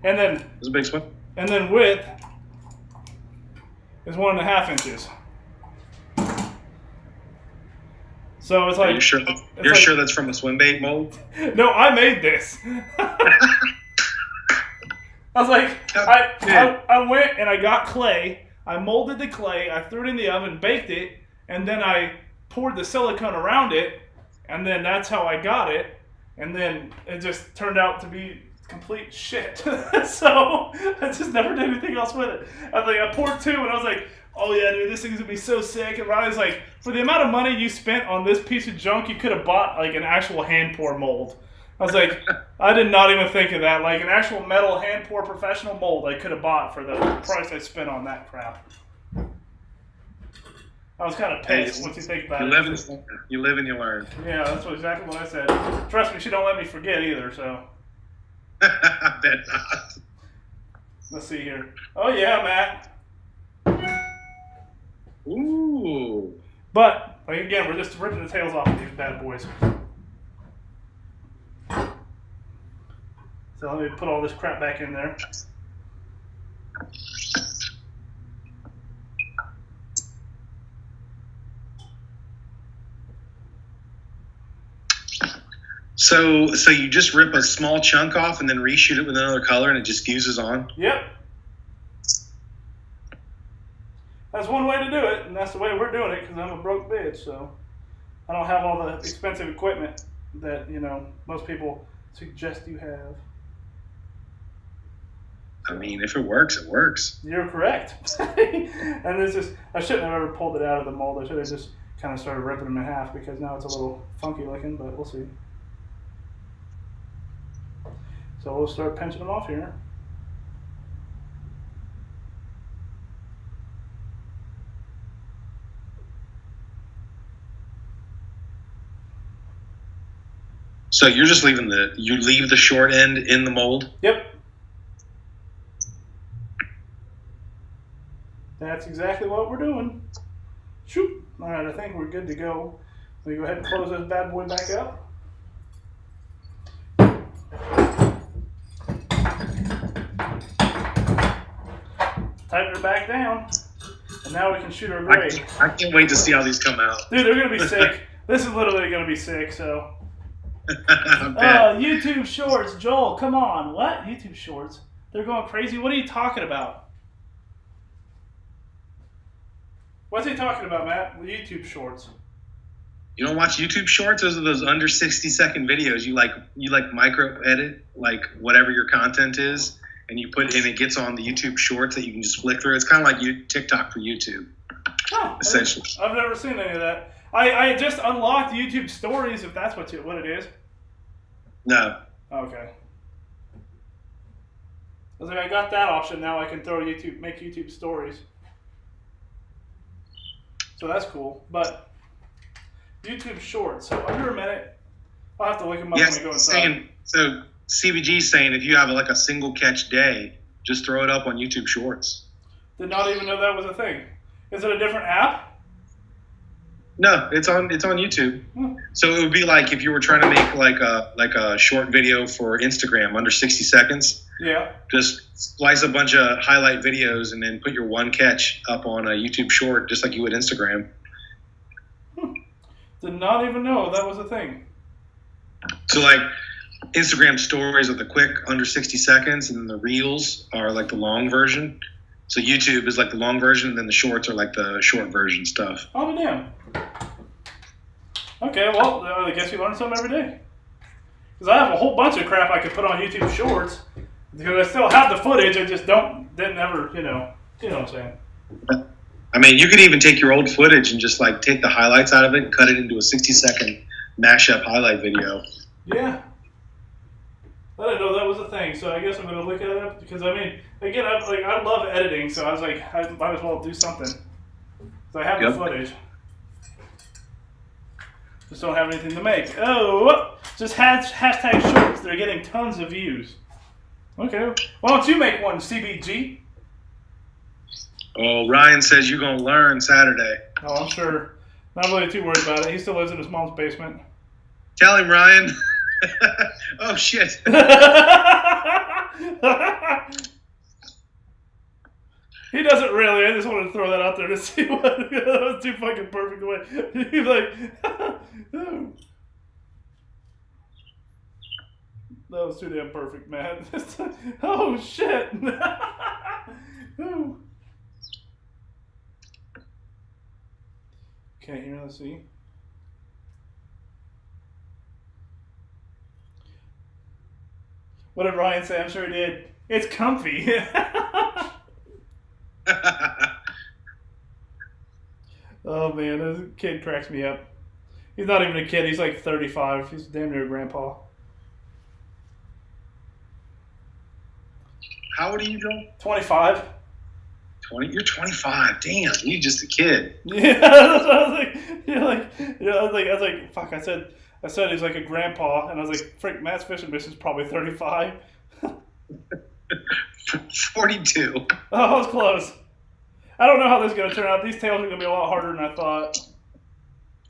A: And then
B: It's a big swim.
A: And then width is 1.5 inches. So it's
B: Are
A: like
B: you sure? You're sure that's from a swim bait mold?
A: No, I made this. I was like, I went and I got clay. I molded the clay. I threw it in the oven, baked it, and then I poured the silicone around it, and then that's how I got it. And then it just turned out to be complete shit. So I just never did anything else with it. I poured 2, and I was like, oh yeah, dude, this thing's gonna be so sick. And Riley's like, for the amount of money you spent on this piece of junk, you could have bought like an actual hand pour mold. I was like, I did not even think of that. Like an actual metal hand pour professional mold I could have bought for the price I spent on that crap. I was kind of pissed once you think about it.
B: You live and you learn.
A: Yeah, that's exactly what I said. Trust me, she don't let me forget either, so.
B: I bet not.
A: Let's see here. Oh yeah, Matt.
B: Ooh.
A: But, like, again, we're just ripping the tails off of these bad boys. So let me put all this crap back in there.
B: So you just rip a small chunk off and then reshoot it with another color and it just fuses on?
A: Yep. That's one way to do it, and that's the way we're doing it because I'm a broke bitch, so I don't have all the expensive equipment that, most people suggest you have.
B: I mean, if it works, it works.
A: You're correct. And it's just, I shouldn't have ever pulled it out of the mold. I should have just kind of started ripping them in half because now it's a little funky looking, but we'll see. So we'll start pinching them off here.
B: So you're just leave the short end in the mold?
A: Yep. That's exactly what we're doing. Shoot. All right, I think we're good to go. Let me go ahead and close this bad boy back up. Tighten her back down. And now we can shoot our grade.
B: I can't wait to see how these come out.
A: Dude, they're going to be sick. This is literally going to be sick, so. YouTube Shorts. Joel, come on. What? YouTube Shorts? They're going crazy? What are you talking about? What's he talking about, Matt? The YouTube Shorts.
B: You don't watch YouTube Shorts? Those are those under 60-second videos. You like micro edit like whatever your content is, and you put in, it gets on the YouTube Shorts that you can just flick through. It's kind of like TikTok for YouTube, essentially.
A: I've never seen any of that. I just unlocked YouTube Stories, if that's what it is.
B: No.
A: Okay. I was like, I got that option. Now I can make YouTube Stories. So that's cool. But YouTube Shorts. So under a minute. I'll have to look them up when we go inside.
B: CBG saying if you have like a single catch day, just throw it up on YouTube Shorts.
A: Did not even know that was a thing. Is it a different app?
B: No, it's on YouTube. So it would be like if you were trying to make like a short video for Instagram under 60 seconds.
A: Yeah.
B: Just splice a bunch of highlight videos and then put your one catch up on a YouTube short, just like you would Instagram.
A: Did not even know that was a thing.
B: So like Instagram stories are the quick under 60 seconds, and then the reels are like the long version. So YouTube is like the long version, and then the shorts are like the short version stuff.
A: Oh, damn. Okay, well, I guess you learn something every day. Because I have a whole bunch of crap I could put on YouTube Shorts. Because I still have the footage, I just didn't ever, you know what I'm saying.
B: I mean, you could even take your old footage and just like take the highlights out of it and cut it into a 60-second mashup highlight video.
A: Yeah. I didn't know that was a thing, so I guess I'm going to look at it because, I mean, again, I love editing, so I was like, I might as well do something. So I have the footage. Just don't have anything to make. Oh, just hashtag shorts. They're getting tons of views. Okay. Why don't you make one, CBG?
B: Oh, Ryan says you're going to learn Saturday.
A: Oh, I'm sure. Not really too worried about it. He still lives in his mom's basement.
B: Tell him, Ryan. Oh, shit.
A: He doesn't really. I just wanted to throw that out there to see what. That was too fucking perfect way. He's like, oh. That was too damn perfect, man. Oh, shit. Oh. Okay, here, let's see. What did Ryan say? I'm sure he did. It's comfy. Oh, man, this kid cracks me up. He's not even a kid. He's like 35. He's damn near a grandpa.
B: How old are you, Joel?
A: 25.
B: 20? You're 25. Damn, you're just a kid.
A: Yeah, that's what I was like. I was like, fuck. I said he's like a grandpa, and I was like, frick, Matt's fishing mission is probably 35.
B: 42.
A: Oh, I was close. I don't know how this is going to turn out. These tails are going to be a lot harder than I thought.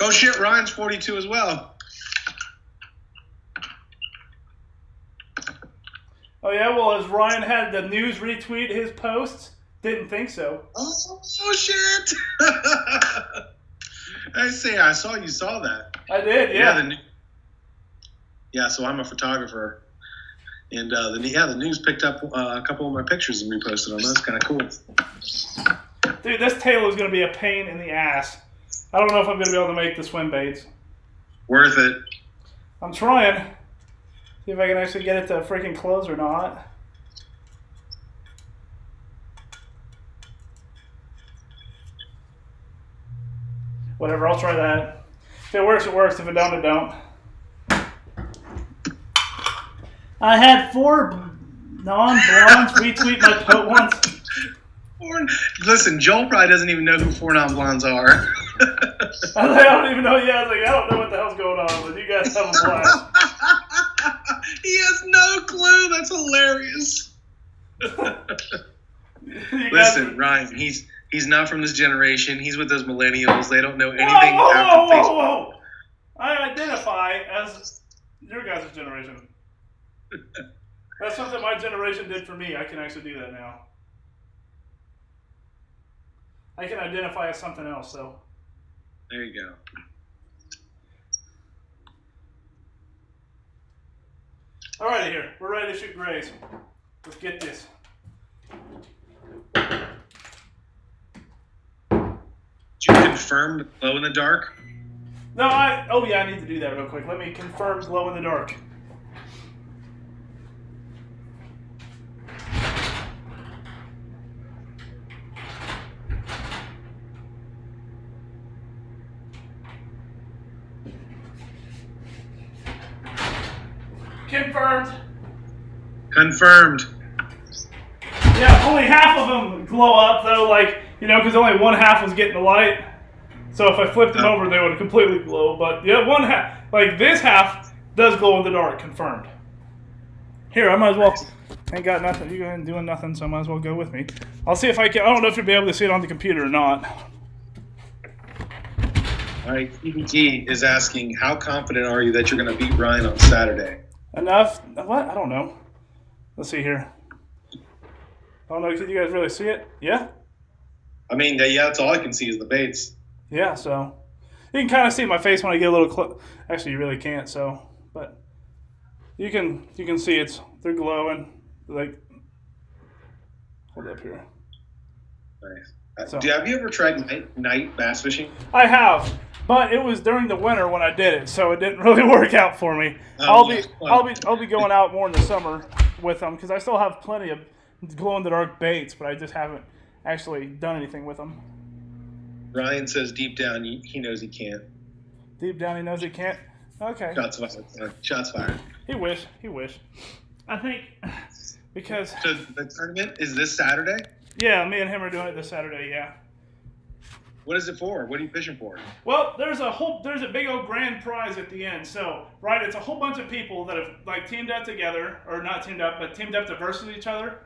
B: Oh, shit, Ryan's 42 as well.
A: Oh, yeah? Well, as Ryan had the news retweet his posts, didn't think so.
B: Oh shit! I saw you saw that.
A: I did, yeah.
B: Yeah, so I'm a photographer. And the news picked up a couple of my pictures and reposted them. That's kind of cool.
A: Dude, this tail is going to be a pain in the ass. I don't know if I'm going to be able to make the swim baits.
B: Worth it.
A: I'm trying. See if I can actually get it to freaking close or not. Whatever, I'll try that. If it works, it works. If it don't, it don't. I had 4 non-blondes retweet my post once.
B: Listen, Joel probably doesn't even know who 4 non-blondes are.
A: I don't even know. Yeah, I was like, I don't know what the hell's going on, but you guys have a blast.
B: He has no clue. That's hilarious. Listen, Ryan, he's not from this generation. He's with those millennials. They don't know anything after Facebook.
A: Whoa. I identify as your guys' generation. That's something my generation did for me. I can actually do that now. I can identify as something else, though.
B: There you go.
A: All right, here. We're ready to shoot grays. Let's get this.
B: Did you confirm the glow in the dark?
A: No, I need to do that real quick. Let me confirm glow in the dark.
B: Confirmed.
A: Yeah, only half of them glow up, though, because only one half was getting the light. So if I flipped them over, they would completely glow. But yeah, one half, this half does glow in the dark, confirmed. Here, I might as well. Ain't got nothing. You ain't doing nothing, so I might as well go with me. I'll see if I can. I don't know if you'll be able to see it on the computer or not.
B: All right, CBT is asking, how confident are you that you're going to beat Ryan on Saturday?
A: Enough? What? I don't know. Let's see here. I don't know. Can you guys really see it? Yeah?
B: I mean, yeah, that's all I can see is the baits.
A: Yeah, so. You can kind of see my face when I get a little close. Actually, you really can't, so. But you can see they're glowing. Like, hold up here.
B: Nice.
A: So.
B: Have you ever tried night bass fishing?
A: I have, but it was during the winter when I did it, so it didn't really work out for me. I'll be going out more in the summer with them because I still have plenty of glow in the dark baits, but I just haven't actually done anything with them.
B: Ryan says deep down he knows he can't.
A: Deep down he knows he can't. Okay.
B: Shots fired. Shots fired.
A: He wish. I think because.
B: So the tournament is this Saturday?
A: Yeah, me and him are doing it this Saturday. Yeah.
B: What is it for? What are you fishing for?
A: Well, there's a big old grand prize at the end. So, right, it's a whole bunch of people that have like teamed up together, or not teamed up, but teamed up to versus each other.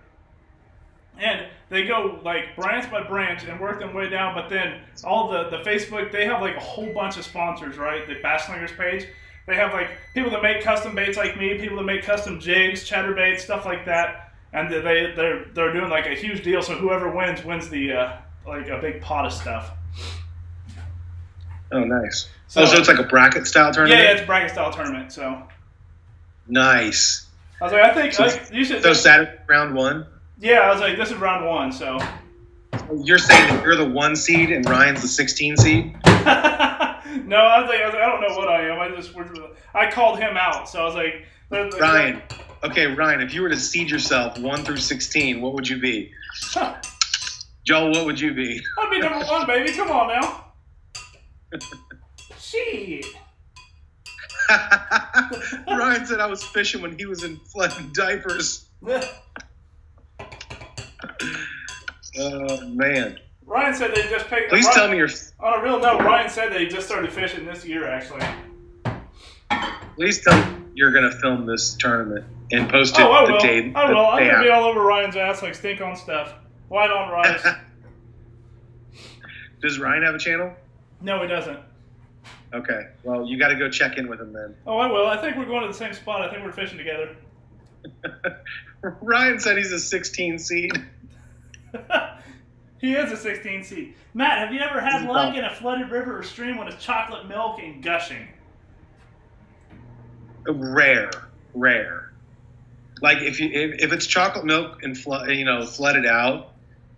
A: And they go like branch by branch and work them way down. But then all the Facebook, they have like a whole bunch of sponsors, right? The Bass Slingers page. They have like people that make custom baits like me, people that make custom jigs, chatterbaits, stuff like that. And they're doing like a huge deal. So whoever wins the like a big pot of stuff.
B: Oh, nice. So it's like a bracket style tournament?
A: Yeah, it's a bracket style tournament. So
B: nice.
A: I was like, I think you should.
B: So Saturday, round one?
A: Yeah, I was like, this is round one. So
B: you're saying that you're the 1 seed and Ryan's the 16 seed?
A: No, I was like, I don't know what I am. I called him out. So I was like,
B: Ryan. Okay, Ryan, if you were to seed yourself 1 through 16, what would you be? Joel, what would you be?
A: I'd be number 1, baby. Come on now. Shit.
B: Ryan said I was fishing when he was in flooded diapers. Oh, man.
A: Ryan said they just paid.
B: Please tell me you're.
A: On a real note, Ryan said that he just started fishing this year, actually.
B: Please tell me you're going to film this tournament and post it
A: I will.
B: the day.
A: I will. I'm going to be all over Ryan's ass like stink on stuff. White on rice.
B: Does Ryan have a channel?
A: No, he doesn't.
B: Okay. Well, you got to go check in with him then.
A: Oh, I will. I think we're going to the same spot. I think we're fishing together.
B: Ryan said he's a 16 seed.
A: He is a 16 seed. Matt, have you ever had luck in a flooded river or stream when it's chocolate milk and gushing?
B: Rare. Like if it's chocolate milk and flooded out,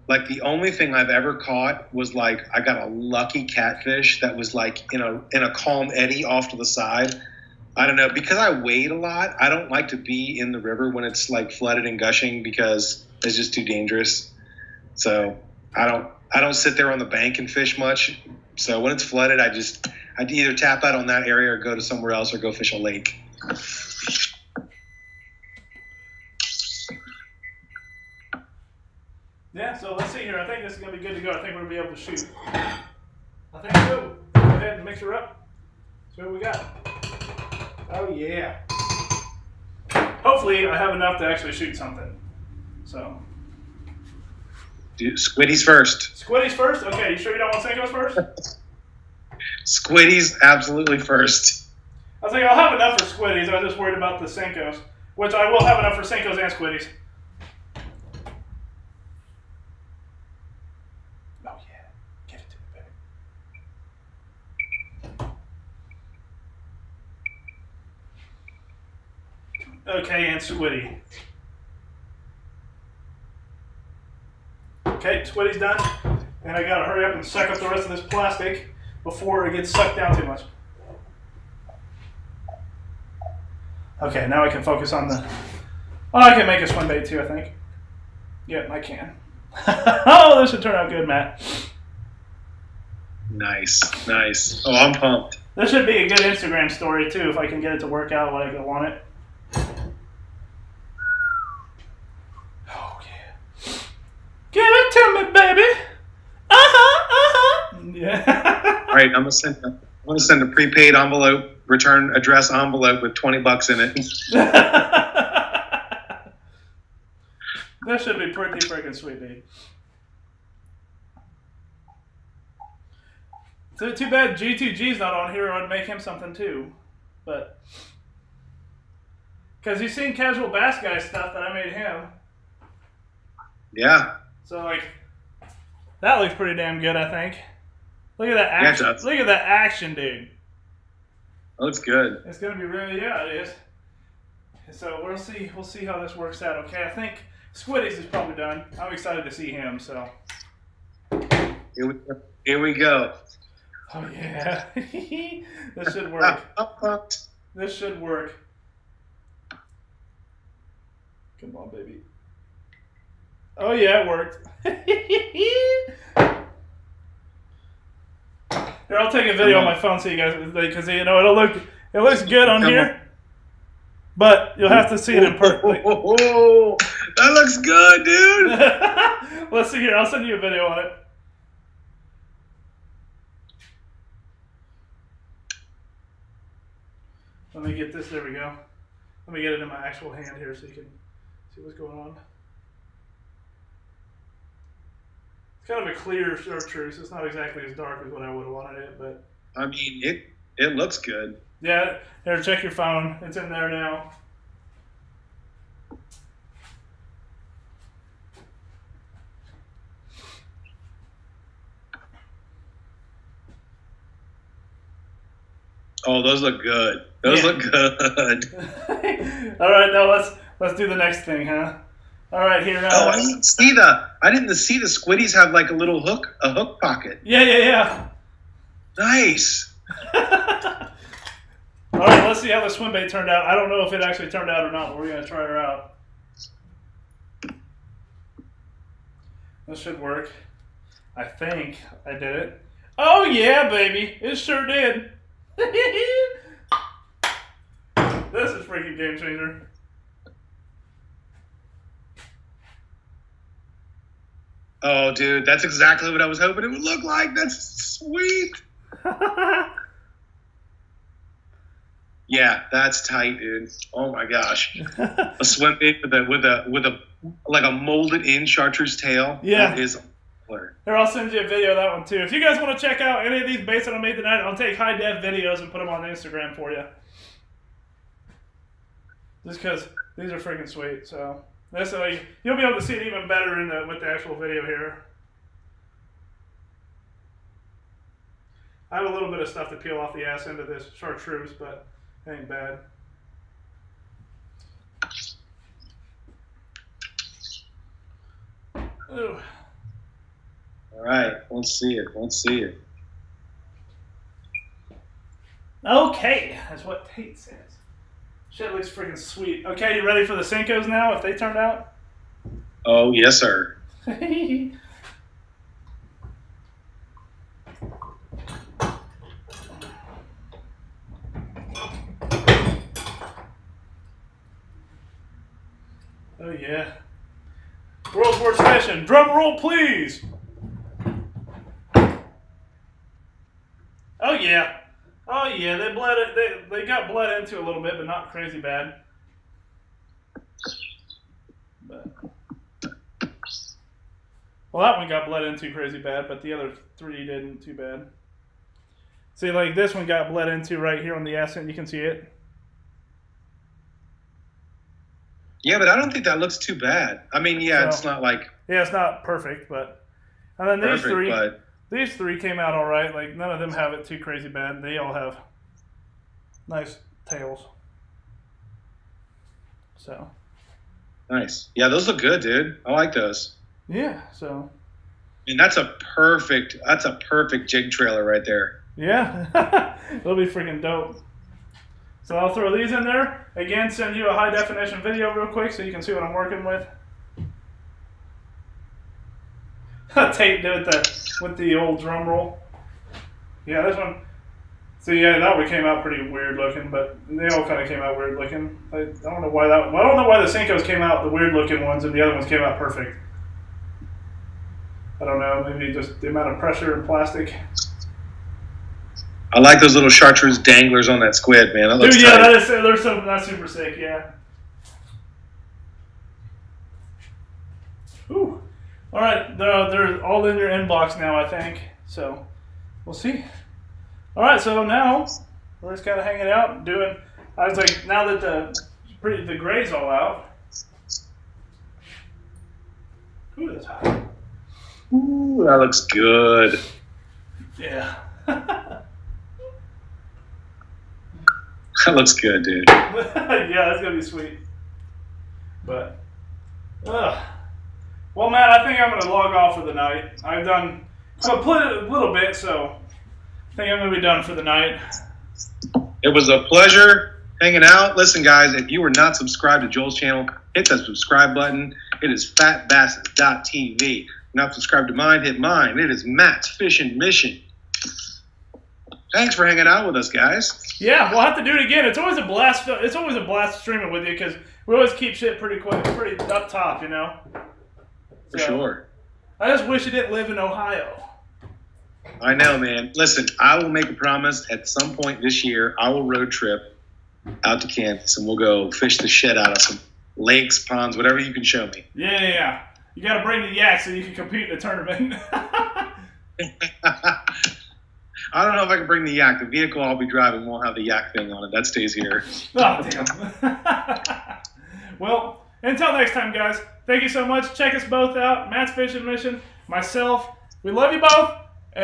B: like the only thing I've ever caught was like I got a lucky catfish that was like in a calm eddy off to the side. I don't know, because I wade a lot. I don't like to be in the river when it's like flooded and gushing because it's just too dangerous. So I don't sit there on the bank and fish much. So when it's flooded, I'd either tap out on that area or go to somewhere else or go fish a lake.
A: Yeah, so let's see here. I think this is going to be good to go. I think we're going to be able to shoot. I think so. Go ahead and mix her up. See what we got. Oh, yeah. Hopefully, I have enough to actually shoot something. So.
B: Dude, Squiddy's first.
A: Squiddy's first? Okay, you sure you don't want Senkos first?
B: Squiddy's absolutely first.
A: I was like, I'll have enough for Squiddies. I was just worried about the Senkos, which I will have enough for Senkos and Squiddies. Oh, yeah. Give it to me, baby. Okay, and Squiddy. Okay, Squiddy's done. And I gotta hurry up and suck up the rest of this plastic before it gets sucked down too much. Okay, now I can focus on the... Oh, I can make a swim bait too, I think. Yep, I can. Oh, this should turn out good, Matt.
B: Nice. Oh, I'm pumped.
A: This should be a good Instagram story too, if I can get it to work out like I want it. Oh, yeah. Give it to me, baby. Yeah.
B: All right, I'm gonna send a prepaid envelope, return address envelope with $20 in it.
A: That should be pretty freaking sweet, dude. So too bad G2G's not on here. I'd make him something too, but because you've seen Casual Bass Guy stuff that I made him.
B: Yeah.
A: So like, that looks pretty damn good, I think. Look at that action!
B: Yeah, it does.
A: Look at that action, dude.
B: That looks good.
A: It's gonna be really, yeah, it is. So we'll see. We'll see how this works out. Okay, I think Squiddies is probably done. I'm excited to see him. So
B: Here we go.
A: oh yeah, this should work. This should work. Come on, baby. Oh yeah, it worked. Here, I'll take a video on my phone so you guys, because you know it looks good on here, but you'll have to see it in person.
B: Oh, that looks good, dude.
A: Let's see here. I'll send you a video on it. Let me get this. There we go. Let me get it in my actual hand here so you can see what's going on. It's kind of a clear chartreuse. It's not exactly as dark as what I would have wanted it, but
B: I mean, it looks good.
A: yeah. Here, check your phone. It's in there now.
B: Oh, those look good. Those look good.
A: All right, now let's do the next thing, huh? All right, here now.
B: Oh, I didn't see the Squiddies have like a hook pocket.
A: Yeah.
B: Nice.
A: All right, let's see how the swim bait turned out. I don't know if it actually turned out or not, but we're gonna try her out. This should work. I think I did it. Oh yeah, baby, it sure did. This is freaking game changer.
B: Oh, dude, that's exactly what I was hoping it would look like. That's sweet. Yeah, that's tight, dude. Oh my gosh, a swim bait with a like a molded in chartreuse tail.
A: Yeah.
B: That is.
A: Here, I'll send you a video of that one too. If you guys want to check out any of these baits that I made tonight, I'll take high def videos and put them on Instagram for you. Just because these are freaking sweet. So this way you'll be able to see it even better with the actual video here. I have a little bit of stuff to peel off the ass end of this chartreuse, but it ain't bad. Ooh.
B: All right, let's see it.
A: Okay, that's what Tate says. Shit looks freaking sweet. Okay, you ready for the Senkos now, if they turned out?
B: Oh, yes, sir.
A: Oh, yeah. World's Worst Fishing. Drum roll, please. Oh, yeah. Oh, yeah. They got bled into a little bit, but not crazy bad. Well, that one got bled into crazy bad, but the other three didn't too bad. See, like this one got bled into right here on the ass end. You can see it.
B: Yeah, but I don't think that looks too bad. I mean, yeah,
A: So-
B: it's not like
A: Yeah, it's not perfect, but and then these
B: perfect,
A: three.
B: but
A: These three came out all right. Like none of them have it too crazy bad. They all have nice tails. So
B: nice. Yeah, those look good, dude. I like those.
A: yeah. So
B: I mean, that's a perfect jig trailer right there.
A: yeah, it'll be freaking dope. So I'll throw these in there again. Send you a high definition video real quick so you can see what I'm working with. Tate did with the old drum roll. Yeah, this one. So yeah, that one came out pretty weird looking, but they all kind of came out weird looking. I don't know why I don't know why the Senkos came out the weird looking ones and the other ones came out perfect. I don't know, maybe just the amount of pressure and plastic.
B: I like those little chartreuse danglers on that squid, man. That looks
A: Dude, yeah,
B: tight.
A: that's super sick, yeah. Whew. All right, they're all in your inbox now, I think. So we'll see. All right, so now we're just kind of hanging out, doing. I was like, now that the gray's all out. Ooh, that's hot.
B: Ooh, that looks good.
A: Yeah.
B: That looks good, dude.
A: Yeah, that's gonna be sweet. But, well, Matt, I think I'm gonna log off for the night. I've done so I played a little bit, so I think I'm gonna be done for the night.
B: It was a pleasure hanging out. Listen, guys, if you were not subscribed to Joel's channel, hit that subscribe button. It is fatbasses.tv. Not subscribed to mine, hit mine. It is Matt's Fishing Mission. Thanks for hanging out with us, guys.
A: Yeah, we'll have to do it again. It's always a blast. It's always a blast streaming with you because we always keep shit pretty quick, pretty up top, you know.
B: For sure.
A: I just wish you didn't live in Ohio.
B: I know, man. Listen, I will make a promise at some point this year. I will road trip out to Kansas and we'll go fish the shit out of some lakes, ponds, whatever you can show me.
A: Yeah. You got to bring the yak so you can compete in the tournament.
B: I don't know if I can bring the yak. The vehicle I'll be driving won't have the yak thing on it. That stays here.
A: Oh, damn. Well, until next time, guys. Thank you so much. Check us both out. Matt's Fishing Mission, myself. We love you both.